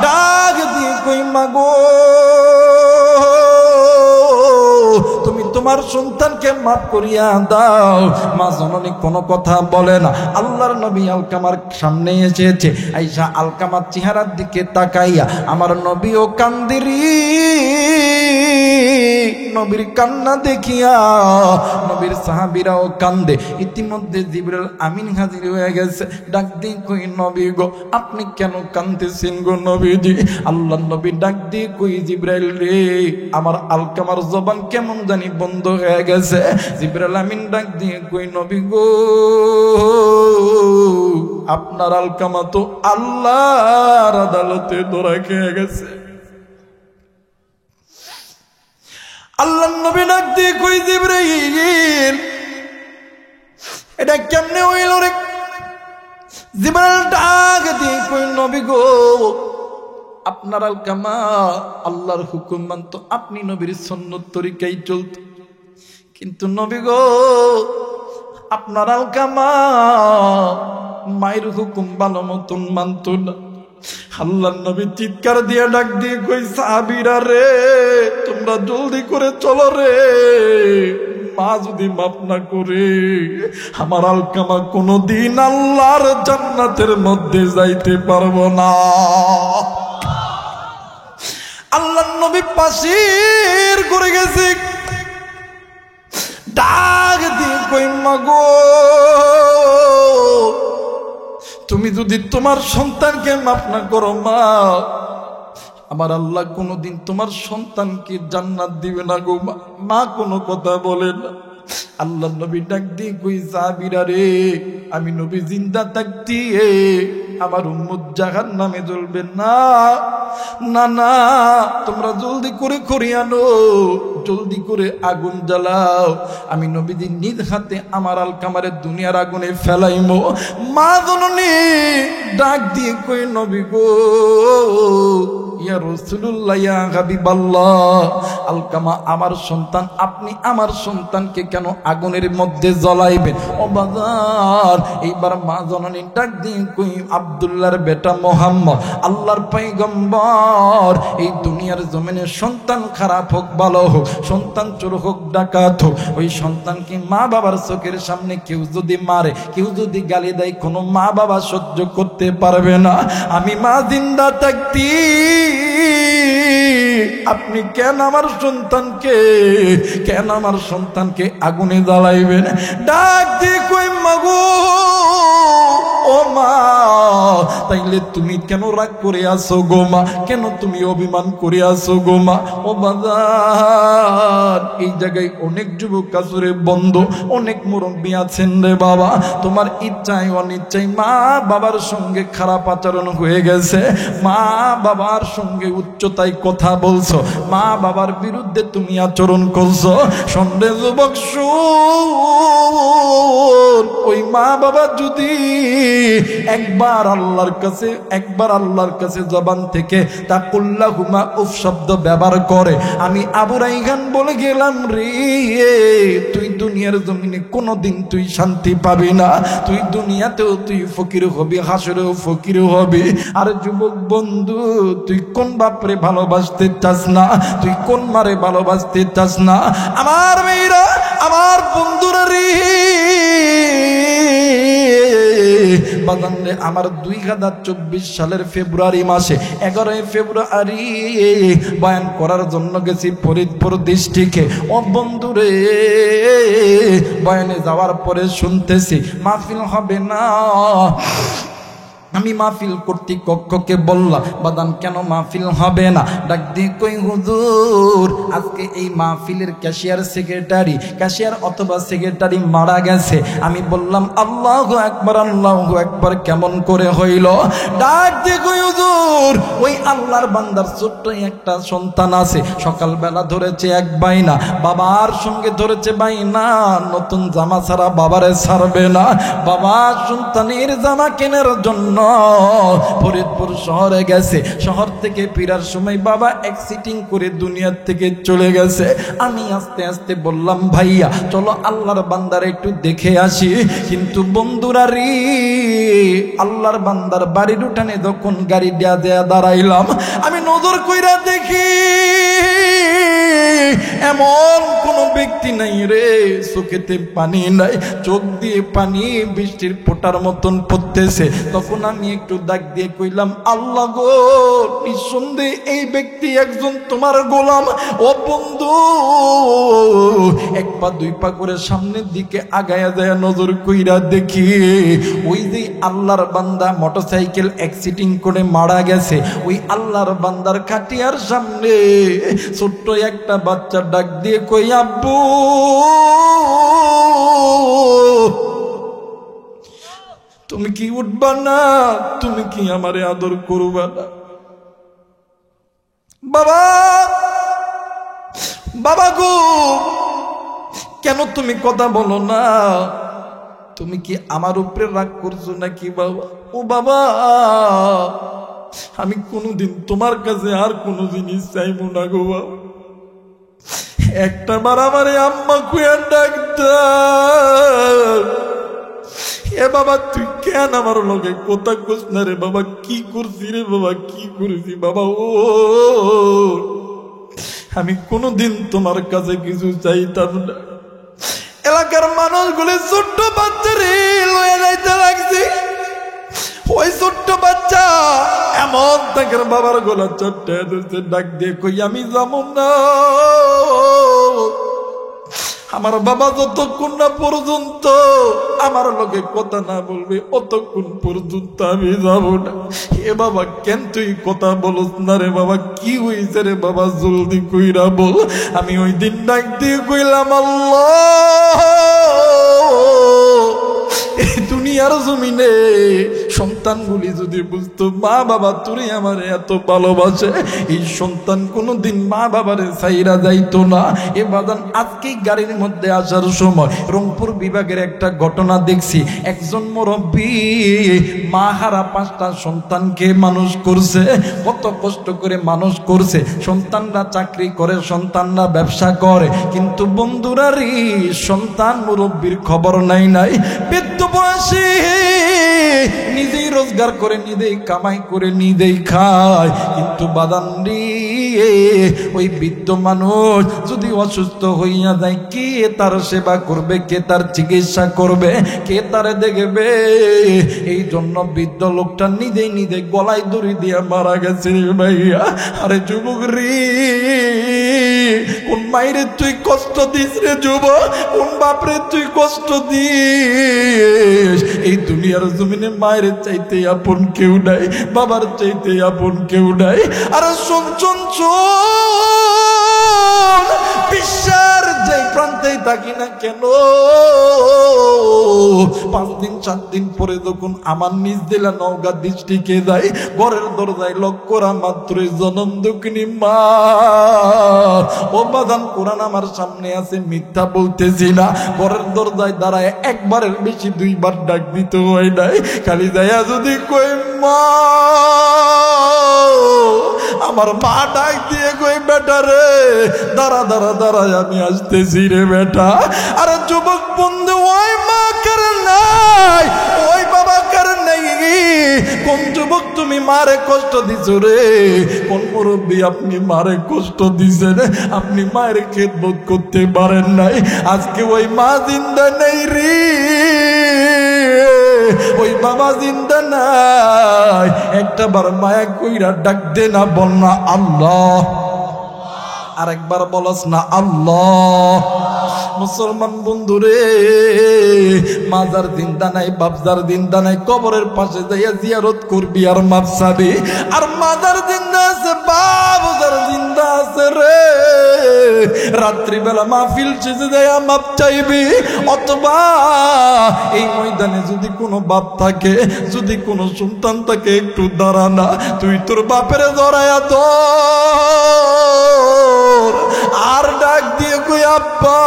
ডাক দিয়ে কই, মা গো, তুমি তোমার সন্তানকে মাফ করিয়া দাও। মা জননী কোনো কথা বলে না। আল্লাহর নবী আলকামার সামনে এসেছে, আইসা আলকামার চেহারার দিকে তাকাইয়া আমার নবীও কান্দিরি। নবীর কান্না দেখিয়া নবীর সাহাবীরাও কান্দে। ইতিমধ্যে জিবরাইল আমিন হাজির হয়ে গেছে। ডাক দিয়ে কই, নবী গো, আপনি কেন কাঁদতেছেন গো নবীজি? আল্লাহ নবী ডাক দিয়ে কই, জিবরাইল রে, আমার আলকামার জবান কেমন জানি বন্ধ হয়ে গেছে। জিবরাইল আমিন ডাক দিয়ে কই, নবী গো, আপনার আলকামা তো আল্লাহর আদালতে ধরা খেয়ে গেছে। আল্লাহ নবী ডাক দিয়ে কই, জিবরাইল, এটা কেমনে হইল রে? জিবরাইল ডাক দিয়ে কই, নবী গো, আপনার আলকামা আল্লাহর হুকুম মানত, আপনি নবীর সুন্নত তরিকায় চলত, কিন্তু নবী গো, আপনার আলকামা মায়ের হুকুম ভালো মতন মানত না। আল্লাহ নবী চিৎকার দিয়ে ডাক দিয়ে কই, সাহাবীরা রে, তোমরা জলদি করে চলো রে, মা যদি মাফ না করে আমার আলকামা কোনদিন আল্লাহর জান্নাতের মধ্যে যাইতে পারবো না। আল্লাহ নবী পাশের করে গেছে, ডাক দিয়ে কই, মা গো, তুমি যদি তোমার সন্তানকে মাফ না করো মা, আমার আল্লাহ কোনোদিন তোমার সন্তানকে জান্নাত দিবে না গো মা। কোনো কথা বলে না। আল্লাহ নবী ডাক দিয়ে কই, সাহাবীরা রে, আমি নবী জিন্দা থাকতে আমার উম্মত জাহান্নামে জ্বলবে না। না না, তোমরা জলদি করে খড়ি আনো, জলদি করে আগুন জ্বালাও, আমি নবীজি নিজ হাতে আমার আলকামারে দুনিয়ার আগুনে ফেলাইমো। মা জননী ডাক দিয়ে কই, নবী গো, ইয়া রাসূলুল্লাহ, ইয়া হাবিবাল্লাহ, আলকামা আমার সন্তান, আপনি আমার সন্তানকে কেন আগুনের মধ্যে জ্বলাইবেন? ও বাজার, এইবার মা জননী ডাক দিয়ে কই, আব্দুল্লাহর বেটা মুহাম্মদ, আল্লাহর পয়গম্বর, এই দুনিয়ার জমিনে সন্তান খারাপ হোক ভালো হোক, সন্তান চোর হোক ডাকাত হোক, ওই সন্তানকে মা বাবার চোখের সামনে কেউ যদি মারে, কেউ যদি গালি দেয়, কোনো মা বাবা সহ্য করতে পারবে না। আমি মা জিন্দা থাকতি আপনি কেন আমার সন্তানকে আগুনে জ্বালাইবেন? ডাক দিয়ে কই, মা গো, ও মা, তাইলে তুমি কেন রাগ করে আসো গো মা, কেন তুমি অভিমান করে আসো গো মা? ও বাজার, এই জায়গায় অনেক যুবক কাজরে বন্ধ, অনেক মুরব্বী আছেন রে বাবা, তোমার ইচ্ছায় অনিচ্ছায় মা বাবার সঙ্গে খারাপ আচরণ হয়ে গেছে, মা বাবার সঙ্গে উচ্চতায় কথা বলছো, মা বাবার বিরুদ্ধে তুমি আচরণ করছো। সন্ধ্যে যুবক শুন, ওই মা বাবা যদি একবার আল্লাহর কাছে জবান থেকে তাকুল্লাহুমা উফ শব্দ ব্যবহার করে, আমি আবু রাইহান বলে গেলাম রে, তুই দুনিয়ার জমিনে কোনোদিন তুই শান্তি পাবি না, তুই দুনিয়াতেও তুই ফকির হবি, হাসরেও ফকির হবি। আর যুবক বন্ধু, তুই কোন বাপরে ভালোবাসতে চাস না, তুই কোন মারে ভালোবাসতে চাস না? আমার মেয়েরা, আমার বন্ধুরা রে বাজানরে, আমার 2024 সালের ফেব্রুয়ারি মাসে 11 ফেব্রুয়ারি বয়ান করার জন্য গেছি ফরিদপুর ডিস্ট্রিক্টে। ও বন্ধুরে, বয়ানে যাওয়ার পরে শুনতেছি মাহফিল হবে না। আমি মাহফিল কর্তৃপক্ষকে বললাম, বাদান কেন মাহফিল হবে না? ডাক দিয়ে কই হুজুর, আজকে এই মাহফিলের ক্যাশিয়ার অথবা সেক্রেটারি মারা গেছে। আমি বললাম আল্লাহু আকবার, আল্লাহু আকবার কেমন করে হইল? ডাক দিয়ে কই হুজুর, ওই আল্লাহর বান্দার ছোট্ট একটা সন্তান আছে, সকালবেলা ধরেছে এক বাইনা, বাবার সঙ্গে ধরেছে বাইনা, নতুন জামা ছাড়া বাবারে ছাড়বে না। বাবা সন্তানের জামা কেনার জন্য ফরিদপুর শহরে গেছে, শহর থেকে ফেরার সময় বাবা অ্যাক্সিডেন্ট করে দুনিয়ার থেকে চলে গেছে। আমি আস্তে আস্তে বললাম ভাইয়া চলো আল্লাহর বান্দার একটু দেখে আসি। কিন্তু বন্ধুরা রে, আল্লাহর বান্দার বাড়ির উঠানে যখন গাড়ি দেয়া দাঁড়াইলাম, আমি নজর কইরা দেখি এমন কোন ব্যক্তি নাই রে, চোখেতে পানি নাই, চোখ দিয়ে পানি বৃষ্টির ফোঁটার মতন পড়তেছে। তখন আমি একটু ডাক দিয়ে কইলাম আল্লাহ গো, নিঃসন্দেহে এই ব্যক্তি একজন তোমার গোলাম। ও বন্ধু, এক পা দুই পা করে সামনের দিকে আগায়া যায়, নজর কইরা দেখি ওই যে আল্লাহর বান্দা মোটরসাইকেল অ্যাক্সিডেন্ট করে মারা গেছে, ওই আল্লাহর বান্দার খাটিয়ার সামনে ছোট্ট একটা বাচ্চা ডাক দিয়ে কই আব্বু, তুমি কি উঠবা না? তুমি কি আমারে আদর করবা না? বাবা, বাবা গো, কেন তুমি কথা বলো না? তুমি কি আমার উপরে রাগ করছো নাকি বাবা? ও বাবা, আমি কোনোদিন তোমার কাছে আর কোনো জিনিস চাইবো না গো বাবা। একটা বার আমারে আম্মা কুয়া ডাকতাম, এ বাবা তুই কেন আমার লগে কথা কস না রে বাবা? কি করছি রে বাবা, কি করেছি বাবা? ও আমি কোনোদিন তোমার কাছে কিছু চাইতাম না। এলাকার মানুষগুলো ছোট্ট বাচ্চা রে লয়ে যাইতে লাগছে, ওই ছোট্ট বাচ্চা এমন তাকে বাবার গলা চট্টে ধরছে, ডাক দিয়ে কই আমি যাবো না, আমার বাবা যতক্ষণ না পর্যন্ত আমার লগে কথা না বলবে অতক্ষণ পর্যন্ত আমি যাব না। এ বাবা কেন তুই কথা বলস না রে বাবা? কি হয়েছে রে বাবা, জলদি কইরা বল। আমি ওই দিন ডাক দিয়ে কইলাম আল্লাহ, এই দুনিয়ার জমিনে সন্তানগুলি যদি বুঝতো মা বাবা তোরে আমার এত ভালোবাসে, এই সন্তান কোনোদিন মা বাবারে ছাইরা যাইতো না। এ বাদান আজকেই গাড়ির মধ্যে আসার সময় রংপুর বিভাগের একটা ঘটনা দেখছি। একজন মুরব্বী মা হারা 5টা সন্তানকে মানুষ করছে, কত কষ্ট করে মানুষ করছে। সন্তানরা চাকরি করে, সন্তানরা ব্যবসা করে, কিন্তু বন্ধুরা রে সন্তান মুরব্বীর খবর নাই। বৃদ্ধ বয়সে নিজেই রোজগার করে, নিজেই কামাই করে, নিজেই খায়, কিন্তু বাদান রে ওই বৃদ্ধ মানুষ যদি অসুস্থ হইয়া যায়, কে তার সেবা করবে, কে তার চিকিৎসা করবে, কে তার দেখবে? এই জন্য বৃদ্ধ লোকটা নিজেই গলায় দড়ি দিয়ে মারা গেছে ভাইয়া। আরে যুবক রে, কোন মায়েরে তুই কষ্ট দিস রে যুবক, কোন বাপরে তুই কষ্ট দিস? এই দুনিয়ার জমিনে মায়ের চাইতে আপন কেউ নাই, বাবার চাইতে আপন কেউ নাই। আর শোন শোন শোন, বিশ্বের যে প্রান্তেই থাকি না কেন, 5 দিন 7 দিন পরে যখন আমার নিজ দিলা নওগাঁ দৃষ্টিকে যায়, ঘরের দরজায় লক করা মাত্রই জনম দুঃখিনী মা। ও বাদান, কোরআন আমার সামনে আছে, মিথ্যা বলতেছি না। ঘরের দরজায় দাঁড়ায় একবারের বেশি 2 বার ডাক দিতে হয় নাই। খালি যাইয়া যদি কই মা, আমার মা ডাক দিয়ে কই বেটা রে দাঁড়া দাঁড়া দাঁড়ায় আমি আসতেছি রে বেটা। আরে যুবক বন্ধু, ওই মা কার নাই, ওই বাবা কার নাই? কোন যুবক তুমি মারে কষ্ট দিছো রে? কোন মুরব্বী আপনি মারে কষ্ট দিছেন? আপনি মায়ের খেদমত করতে পারেন নাই। আজকে ওই মা জিন্দা নেই রে, ওই বাবা জিন্দা নাই। একটা বার মায়া কইরা ডাক দে না, বল না আল্লাহ। আরেকবার বলস না আল্লাহ। মুসলমান বন্ধুরে, মাজার জিন্দা নাই, বাপজার জিন্দা নাই, কবরের পাশে যাইয়া জিয়ারত করবি আর মাপ চাবি। আর মাজার জিন্দা আছে, বাপজার জিন্দা আছে রে, রাত্রিবেলা মাহফিল শেষে যাইয়া মাপ চাইবি। অথবা এই ময়দানে যদি কোনো বাপ থাকে, যদি কোনো সন্তান থাকে, একটু দাঁড়া না, তুই তোর বাপের জড়াইয়া ধর আর ডাক দিয়ে কই আব্বা,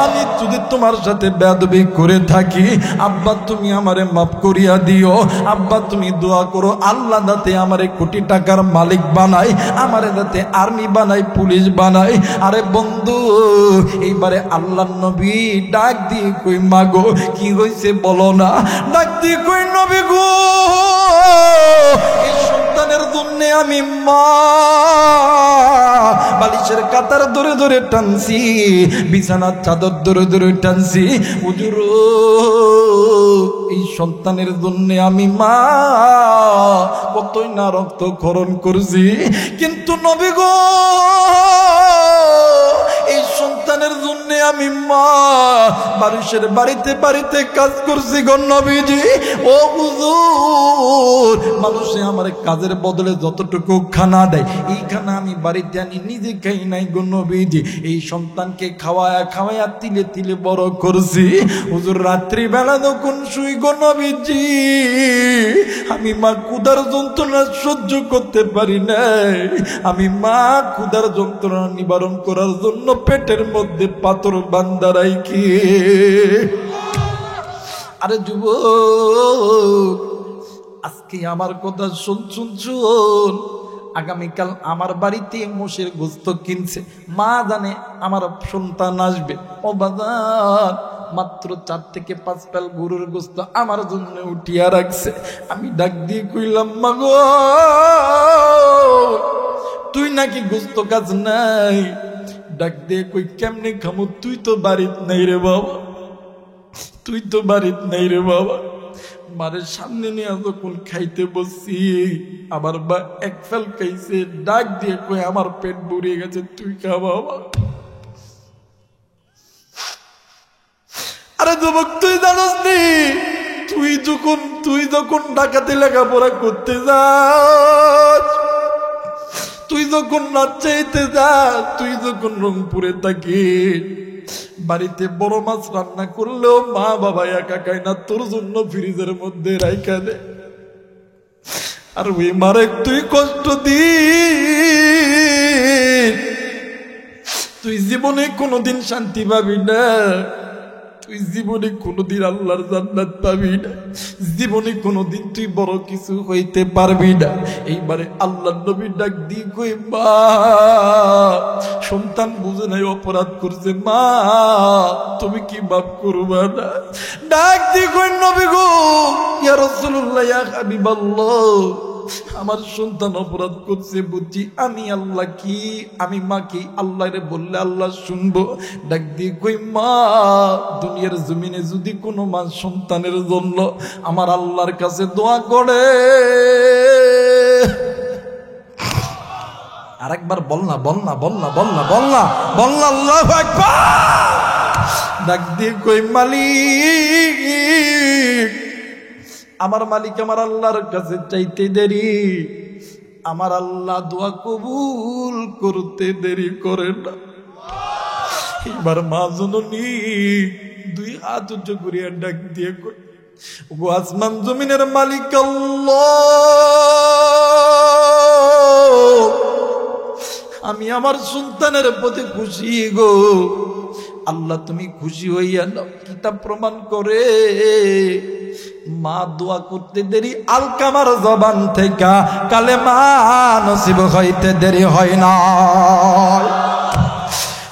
আমি যদি তোমার সাথে বেয়াদবি করে থাকি, আব্বা তুমি আমারে মাফ করিয়া দিও। আব্বা তুমি দোয়া করো আল্লাহ যাতে আমারে কোটি টাকার মালিক বানাই, আমারে যাতে আর্মি বানাই, পুলিশ বানাই। আরে বন্ধু, এইবারে আল্লাহর নবী ডাক দিয়ে কই মাগো কি হইছে বলো না? ডাক দিয়ে কই নবী গো, এই সন্তানের জন্য আমি মা বালিশের কাতার ধরে ধরে টানছি, বিছানার চাদর ধরে ধরে টানছি। হুজুর, এই সন্তানের জন্য আমি মা কতই না রক্তক্ষরণ করছি, কিন্তু নবী গো এই সন্তানের জন্য আমি মা বালিশের বাড়িতে বাড়িতে কাজ করছি গো নবীজি। ও হুজুর, মানুষে আমার কাজের বদলে যতটুকু খানা দেয়, এই খানা আমি বাড়িতে আনি নিজে খাই নাই গো নবীজি। এই সন্তানকে খাওয়ায়া খাওয়ায়া তিলে তিলে বড় করছি। হুজুর, রাত্রিবেলা যখন শুই গো নবীজি, আমি মা ক্ষুধার যন্ত্রণা সহ্য করতে পারি নাই। আমি মা ক্ষুধার যন্ত্রণা নিবারণ করার জন্য পেটের মধ্যে পাথর বান্ধা রাখি। আরে যুবক, আজকে আমার কথা শুন শুন শুন, আগামীকাল আমার বাড়িতে মোষের গোস্ত কিনছে, মা জানে আমার সন্তান আসবে। ও বাজার, মাত্র 4 থেকে 5 পেল গরুর গোস্ত আমার জন্য উঠিয়া রাখছে। আমি ডাক দিয়ে কইলাম মা গো, তুই নাকি গোস্ত কাজ নাই? ডাক দিয়ে কই কেমনে খামু, তুই তো বাড়িত নাই রে বাবা, তুই তো বাড়িত নাই রে বাবা। মারের সামনে নিয়ে যখন খাইতে বসছি, আবার বা 1 ফেল খাইছে, ডাক দিয়ে কই আমার পেট ভরে গেছে, তুই খা বাবা। আরে যুবক, তুই জানোস নি, তুই যখন ঢাকাতে লেখাপড়া করতে যাস, তুই যখন নাচাইতে যাস, তুই যখন রংপুরে থাকিস, বাড়িতে বড় মাছ রান্না করলেও মা বাবা একা খায় না, তোর জন্য ফ্রিজের মধ্যে রাইখা দে। আর ওই মারে তুই কষ্ট দিস, তুই জীবনে কোনোদিন শান্তি পাবি না, তুই জীবনে কোনোদিন আল্লাহর জান্নাত পাবি না, জীবনে কোনোদিন তুই বড় কিছু হইতে পারবি না। এইবারে আল্লাহর নবী ডাক দিয়ে কই মা, সন্তান বুঝে নাই অপরাধ করছে, মা তুমি কি মাফ করবা না? ডাক দিয়ে কই নবী গো, ইয়া রাসূলুল্লাহ, ইয়া হাবিবাল্লাহ, আমার সন্তান অপরাধ করছে বুঝছি, আমি আল্লাহ কি, আমি মা কি, আল্লাহরে বললে আল্লাহ শুনবো। ডাক দিয়ে কই মা, দুনিয়ার জমিনে যদি কোনো মা সন্তানের জন্য আমার আল্লাহর কাছে দোয়া করে, আরেকবার বল না, বল না, বল না, বল না, বল না, বল না, আল্লাহু আকবার। ডাক দিয়ে কই মালিক, আমার মালিক আমার আল্লাহর কাছে চাইতে দেরি, আমার আল্লাহ দোয়া কবুল করতে দেরি করে না। এবার মা জননী দুই হাত উঁচু করিয়া ডাক দিয়ে কই, ও আসমান জমিনের মালিক আল্লাহ, আমি আমার সন্তানের প্রতি খুশি গো আল্লাহ, তুমি খুশি হইয়া নাও। কিতাব প্রমাণ করে মা দোয়া করতে দেরি আলকামার জবান থেকে কালেমা নসিব হইতে দেরি হয় না।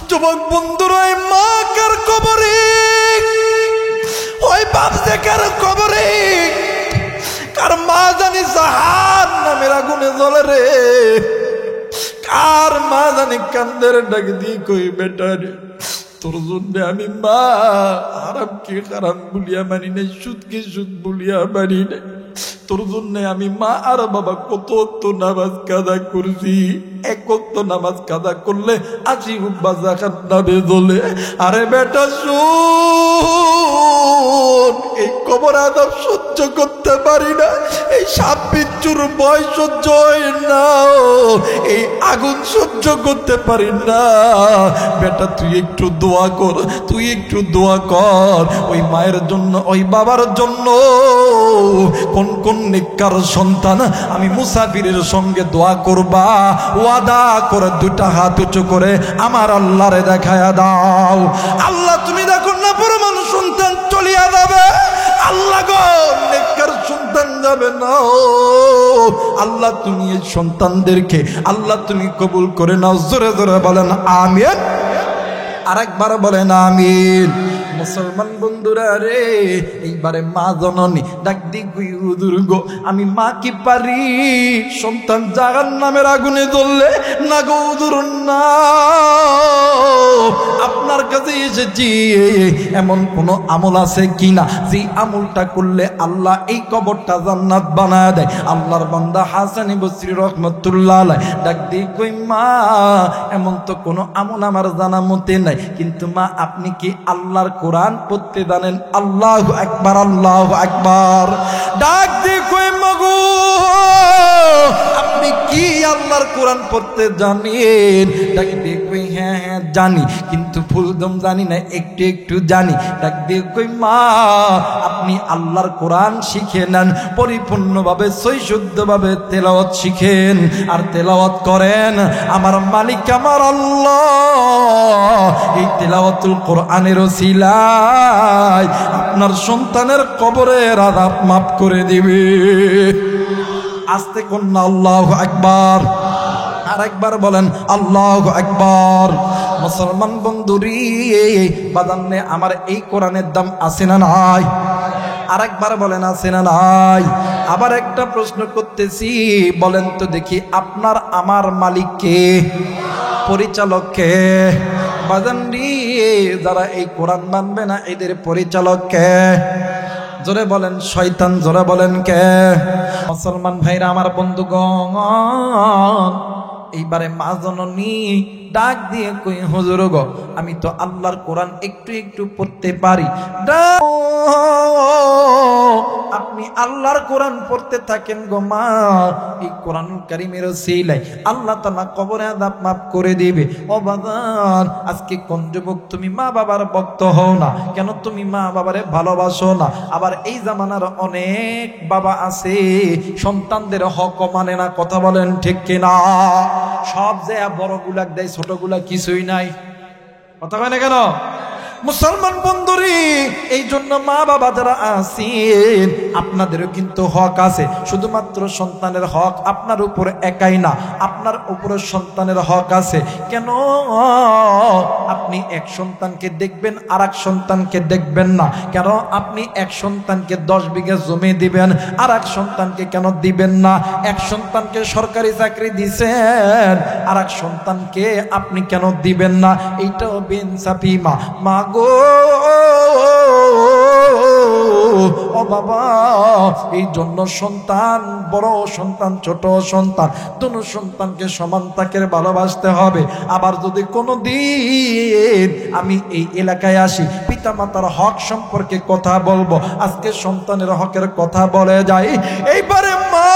যুবক বন্ধুরা, ওই মা কার কবরে, ওই বাপ যে কার কবরে, কার মা জানি জাহান্নামের আগুনে জ্বলে রে, কার মা জানি কান্দের ডাক দিয়ে কই বেটা রে, তোর জন্য আমি মা হারামকে হারাম বলিয়া মানি নাই, সুদকে সুদ বলিয়া মানি নাই, তোর জন্য আমি মা আর বাবা কত তো নামাজ কাদা করছি, এক ওয়াক্ত নামাজ কাদা করলে 80 হুব্বা জাকাত নামে জ্বলে। আরে বেটা শুন, এই কবর আযাব সহ্য করতে পারি না, এই সাপ বিচ্ছুর ভয় সহ্য হয় না, এই আগুন সহ্য করতে পারি না। বেটা তুই একটু দোয়া কর, তুই একটু দোয়া কর ওই মায়ের জন্য, ওই বাবার জন্য। কোন কোন নেককার সন্তান আমি মুসাফিরের সঙ্গে দোয়া করবা, ওয়াদা করে দুটা হাত উঁচু করে আমার আল্লাহরে দেখায়া দাও। আল্লাহ তুমি দেখো না পরমান সন্তান চলিয়া যাবে, আল্লাহ গো নেককার সন্তান যাবে না, আল্লাহ তুমি এই সন্তানদেরকে আল্লাহ তুমি কবুল করে নাও। জোরে জোরে বলেন আমিন, আরেকবার বলেন আমিন। মুসলমান বন্ধুরা রে, এইবারে মা জননী ডাক দি কই হুজুর গো, আমি মা কি পারি সন্তান জাহান্নামের আগুনে জ্বললে? না গো হুজুর না, আপনার কাছে এসেছি এমন কোন আমল আছে কিনা যে আমলটা করলে আল্লাহ এই কবরটা জান্নাত বানায় দেয়। আল্লাহর বান্দা হাসান বসরি রাহমাতুল্লাহ আলাইহি ডাক দি কই মা, এমন তো কোনো আমল আমার জানা মতে নাই, কিন্তু মা আপনি কি আল্লাহর কোরআন পড়তে জানেন? আল্লাহু আকবার, আল্লাহু আকবার। ডাক দি কই মাগো, আপনি কি আল্লাহর কোরআন পড়তে জানেন? ডাক দি কই হ্যাঁ হ্যাঁ জানি, কিন্তু ফুলদম জানি না, একটু একটু জানি। ডাক দি কই মা, আপনি আল্লাহর কোরআন শিখে নেন, পরিপূর্ণভাবে সহিশুদ্ধভাবে তেলাওয়াত শিখেন আর তেলাওয়াত করেন। আমার মালিক আমার আল্লাহ এই তেলাওয়াতুল কোরআনের ওসিলায় আপনার সন্তানের কবরের আযাব মাফ করে দিবে। আস্তে কন্যা আল্লাহু আকবার, আরেকবার বলেন আল্লাহু আকবার। মুসলমান বন্ধুরি বাদান্নে আমার এই কোরআনের দাম আছে না নাই? আরেকবার বলেন আছে না নাই? আবার একটা প্রশ্ন করতেছি, বলেন তো দেখি আপনার আমার মালিক কে? পরিচালক কে? বাজানরি যারা এই কোরআন মানবে না এদের পরিচালক কে? জোরে বলেন শয়তান, জোরে বলেন কে? মুসলমান ভাইরা আমার বন্ধুগণ, এইবারে মা জননী ডাক দিয়ে কই হুজুর গো, আমি তো আল্লাহর কোরআন একটু একটু পড়তে পারি। আপনি আল্লাহর কোরআন পড়তে থাকেন গো মা, এই কোরআনুল কারীমের ওসিলায় আল্লাহ তাআলা কবরে আযাব মাফ করে দিবে। ও বাজান, আজকে কোন যুবক তুমি মা বাবার ভক্ত হও না কেন? তুমি মা বাবারে ভালোবাসো না। আবার এই জামানার অনেক বাবা আছে সন্তানদের হক মানে না, কথা বলেন ঠিক কিনা? সব যে বড়গুলাক দেয়, ছোটগুলা কিছুই নাই, কথা কয় না কেন? মুসলমান বন্ধুরি, এই জন্য মা বাবা যারা আছেন আপনাদেরও কিন্তু হক আছে। শুধুমাত্র সন্তানের হক আপনার উপর একাই না, আপনার উপরে সন্তানের হক আছে। কেন আপনি এক সন্তানকে দেখবেন আর এক সন্তানকে দেখবেন না? কেন আপনি এক সন্তানকে 10 বিঘা জমি দিবেন আর এক সন্তানকে কেন দিবেন না? এক সন্তানকে সরকারি চাকরি দিছেন আর এক সন্তানকে আপনি কেন দিবেন না? এইটাও বেইনসাফি। মা গো, ও ও বাবা, এই জন্য সন্তান, বড় সন্তান ছোট সন্তান, দুনো সন্তানকে সমান তাকে ভালোবাসতে হবে। আবার যদি কোনো দিন আমি এই এলাকায় আসি, পিতা মাতার হক সম্পর্কে কথা বলবো, আজকে সন্তানের হকের কথা বলে যাই। এইবারে মা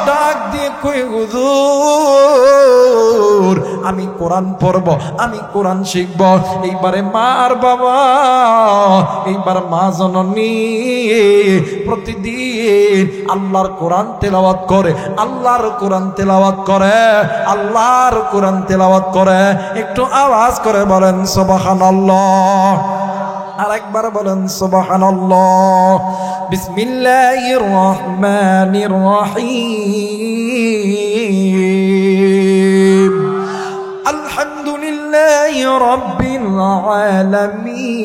ডাক দিয়ে কই, হুজুর আমি কোরআন পড়ব, আমি কোরআন শিখব। এইবারে মা আর বাবা, এইবার মা জননী প্রতিদিন আল্লাহর কোরআন তেলাওয়াত করে, আল্লাহর কোরআন তেলাওয়াত করে, আল্লাহর কোরআন তেলাওয়াত করে। একটু আওয়াজ করে বলেন সুবহানাল্লাহ, আরেকবার বলেন সুবহানাল্লাহ। বিসমিল্লাহির রহমানির রহিম। আলহামদুলিল্লাহি রাব্বিল আলামিন।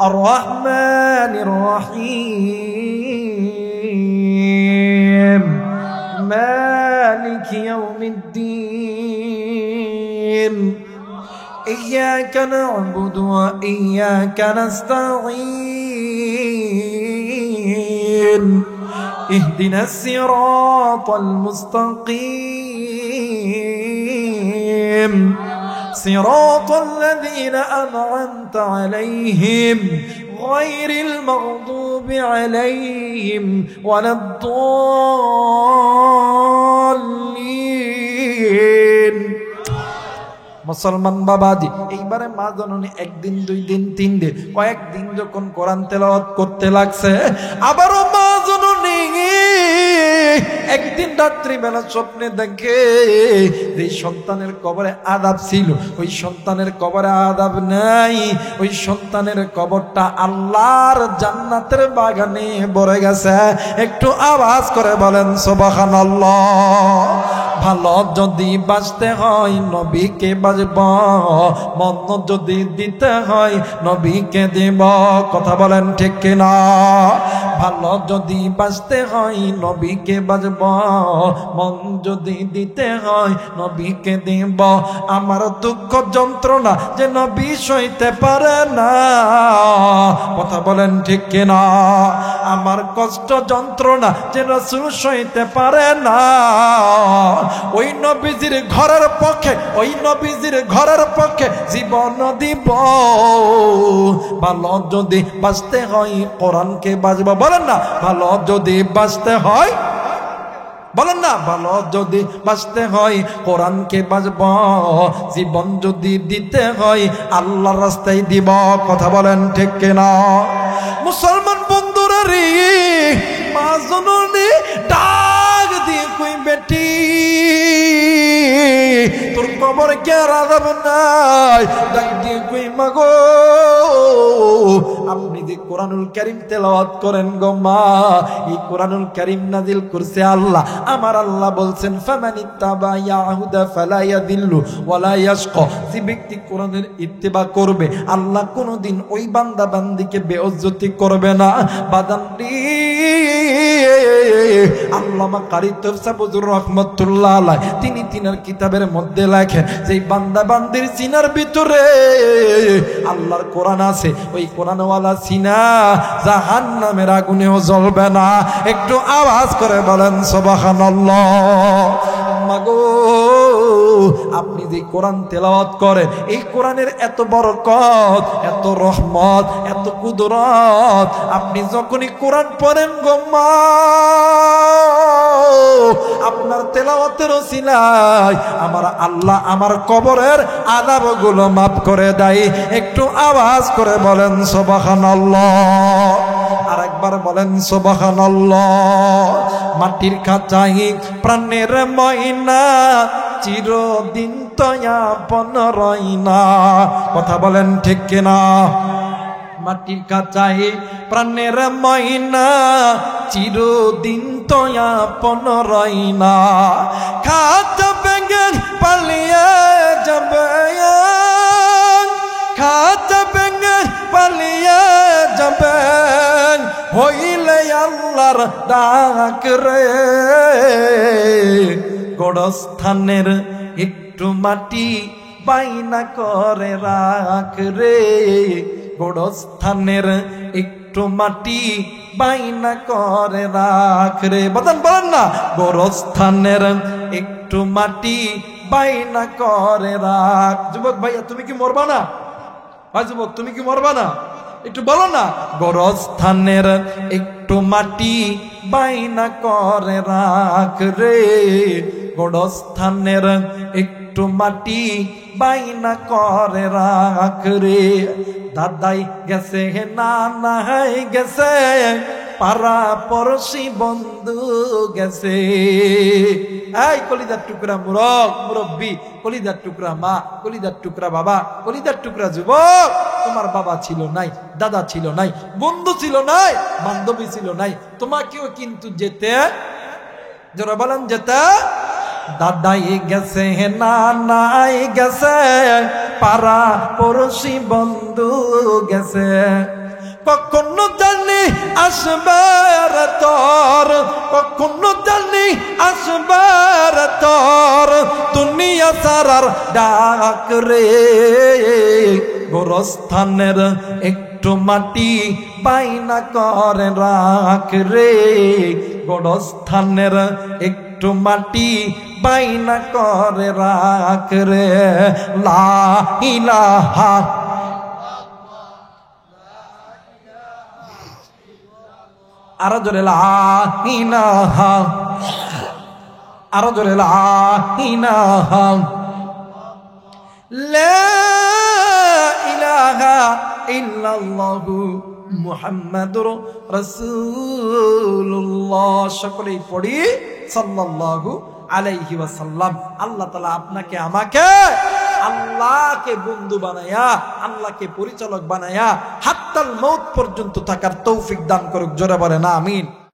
আর রহমানির রহিম। মালিকি ইয়াউমিদ্দিন। إياك نعبد وإياك نستعين اهدنا الصراط المستقيم صراط الذين أنعمت عليهم غير المغضوب عليهم ولا الضالين। মুসলমান বাবাজি, এইবারে মা জননী একদিন, দুই দিন, তিন দিন, কয়েকদিন যখন কোরআন তেলাওয়াত করতে লাগছে, আবারও মা জননী একদিন রাত্রিবেলা স্বপ্নে দেখে যে সন্তানের কবরে আযাব ছিল, ওই সন্তানের কবরে আযাব নাই, ওই সন্তানের কবরটা আল্লাহর জান্নাতের বাগানে ভরে গেছে। একটু আওয়াজ করে বলেন সুবহানাল্লাহ। ভালো যদি বাঁচতে হয় নবীকে বাজব, মন যদি দিতে হয় নবীকে দেব। কথা বলেন ঠিক কিনা? ভালো যদি বাঁচতে হয় নবীকে বাজব, মন যদি দিতে হয় নবীকে দেব। আমার দুঃখ যন্ত্রণা যে নবী সইতে পারে না। কথা বলেন ঠিক কিনা? আমার কষ্ট যন্ত্রণা যে রাসূল সইতে পারে না। ওই নবীজির ঘরের পক্ষে, ওই নবীজির ঘরের পক্ষে জীবন দিব। ভালো যদি বাঁচতে হয় কোরআনকে বাজব। বলেন না, ভালো যদি বাঁচতে হয়, বলেন না, ভালো যদি বাঁচতে হয় কোরআনকে বাজব। জীবন যদি দিতে হয় আল্লাহর রাস্তায় দিব। কথা বলেন ঠিক কিনা? মুসলমান বন্ধুরা রে, মা জননী ডাক দিয়ে কই, বেটি তোর কবরে কে আযাব নাই? ডাক দিয়ে কই, মাগো আপনি যে কোরআনুল কারীম তেলাওয়াত করেন গো মা, এই কোরআনুল কারীম নাজিল করছে আল্লাহ। আমার আল্লাহ বলছেন, ফামানিত্তাবা ইয়াহুদা ফালা ইয়াদিল্লু ওয়ালা ইয়াশকা। যে ব্যক্তি কোরআনের ইত্তেবা করবে আল্লাহ কোনোদিন ওই বান্দা বান্দিকে বেইজ্জতি করবে না। বাদানটি আল্লামা কারি তফসির হুজুর রাহমাতুল্লাহ আলাইহি তিনি তিনার কিতাবের মধ্যে লেখেন যে বান্দা বান্দির সিনার ভিতরে আল্লাহর কোরআন আছে, ওই কোরআনওয়ালা সিনা জাহান্নামের আগুনেও জ্বলবে না। একটু আওয়াজ করে বলেন সুবহানাল্লাহ। মাগো আপনি যে কোরআন তেলাওয়াত করেন, এই কোরআনের এত বরকত, এত রহমত, এত কুদরত, আপনি যখনই কোরআন পড়েন গো মা, আপনার তেলাওয়াতের ওসিলায় আমার আল্লাহ আমার কবরের আযাবগুলো মাফ করে দেয়। একটু আওয়াজ করে বলেন সুবহানাল্লাহ, আরেকবার বলেন সুবহানাল্লাহ। মাটির খাঁচাই প্রাণের ময়না, চিরদিন তো আপন রইনা। কথা বলেন ঠিক কিনা? মাটির খাঁচাই প্রাণের ময়না, চিরদিন তো আপন রইনা। খাঁচা ভেঙে পালিয়ে যাবে, খাঁচা ভেঙে পালিয়ে যাবে, হইলে আল্লাহর ডাক রে। গোরস্থানের একটু মাটি বাইনা করে রাখ রে, গোরস্থানের একটু মাটি বাইনা করে রাখ রে। বলেন না, গোরস্থানের একটু মাটি বাইনা করে রাখ। যুবক ভাইয়া তুমি কি মরবা না? ভাই যুবক তুমি কি মরবা না? একটু বলো না। গোরস্থানের একটু মাটি বাইনা করে রাখ রে, গোরস্থানের একটু মাটি বাইনা করে রাখ রে। দাদাই গেছে নানাই গেছে, পাড়া পড়শি বন্ধু গেছে। এই কলিজার টুকরা মুরব্বী, কলিজার টুকরা মা, কলিজার টুকরা বাবা, কলিজার টুকরা যুবক, তোমার বাবা ছিল নাই, দাদা ছিল নাই, বন্ধু ছিল নাই, বান্ধবী ছিল নাই, তোমাকেও কিন্তু যেতে, যারা বলেন যেতে। দাদাই গেছে নানাই গেছে, পাড়া পড়শি বন্ধু গেছে। কখনো জানি আসবে রে তোর, কখনো জানি আসবে রে তোর দুনিয়া সারার ডাক রে, গোরস্থানের একটু মাটি বাইনা করে রাখ রে, গোরস্থানের একটু মাটি বাইনা করে রাখ রে। লা ইলাহা, আরো জোরে লা ইলাহা, আরো জোরে লা ইলাহা, লা ইলাহা ইল্লাল্লাহু মুহাম্মাদুর রাসূলুল্লাহ। সকলেই পড়ি সাল্লাল্লাহু আলাইহি ওয়াসাল্লাম। আল্লাহ তাআলা আপনাকে আমাকে আল্লাহকে বন্ধু বানায়া, আল্লাহকে পরিচালক বানায়া হাত্তাল মৌত পর্যন্ত থাকার তৌফিক দান করুক। জোরে বলেন আমিন।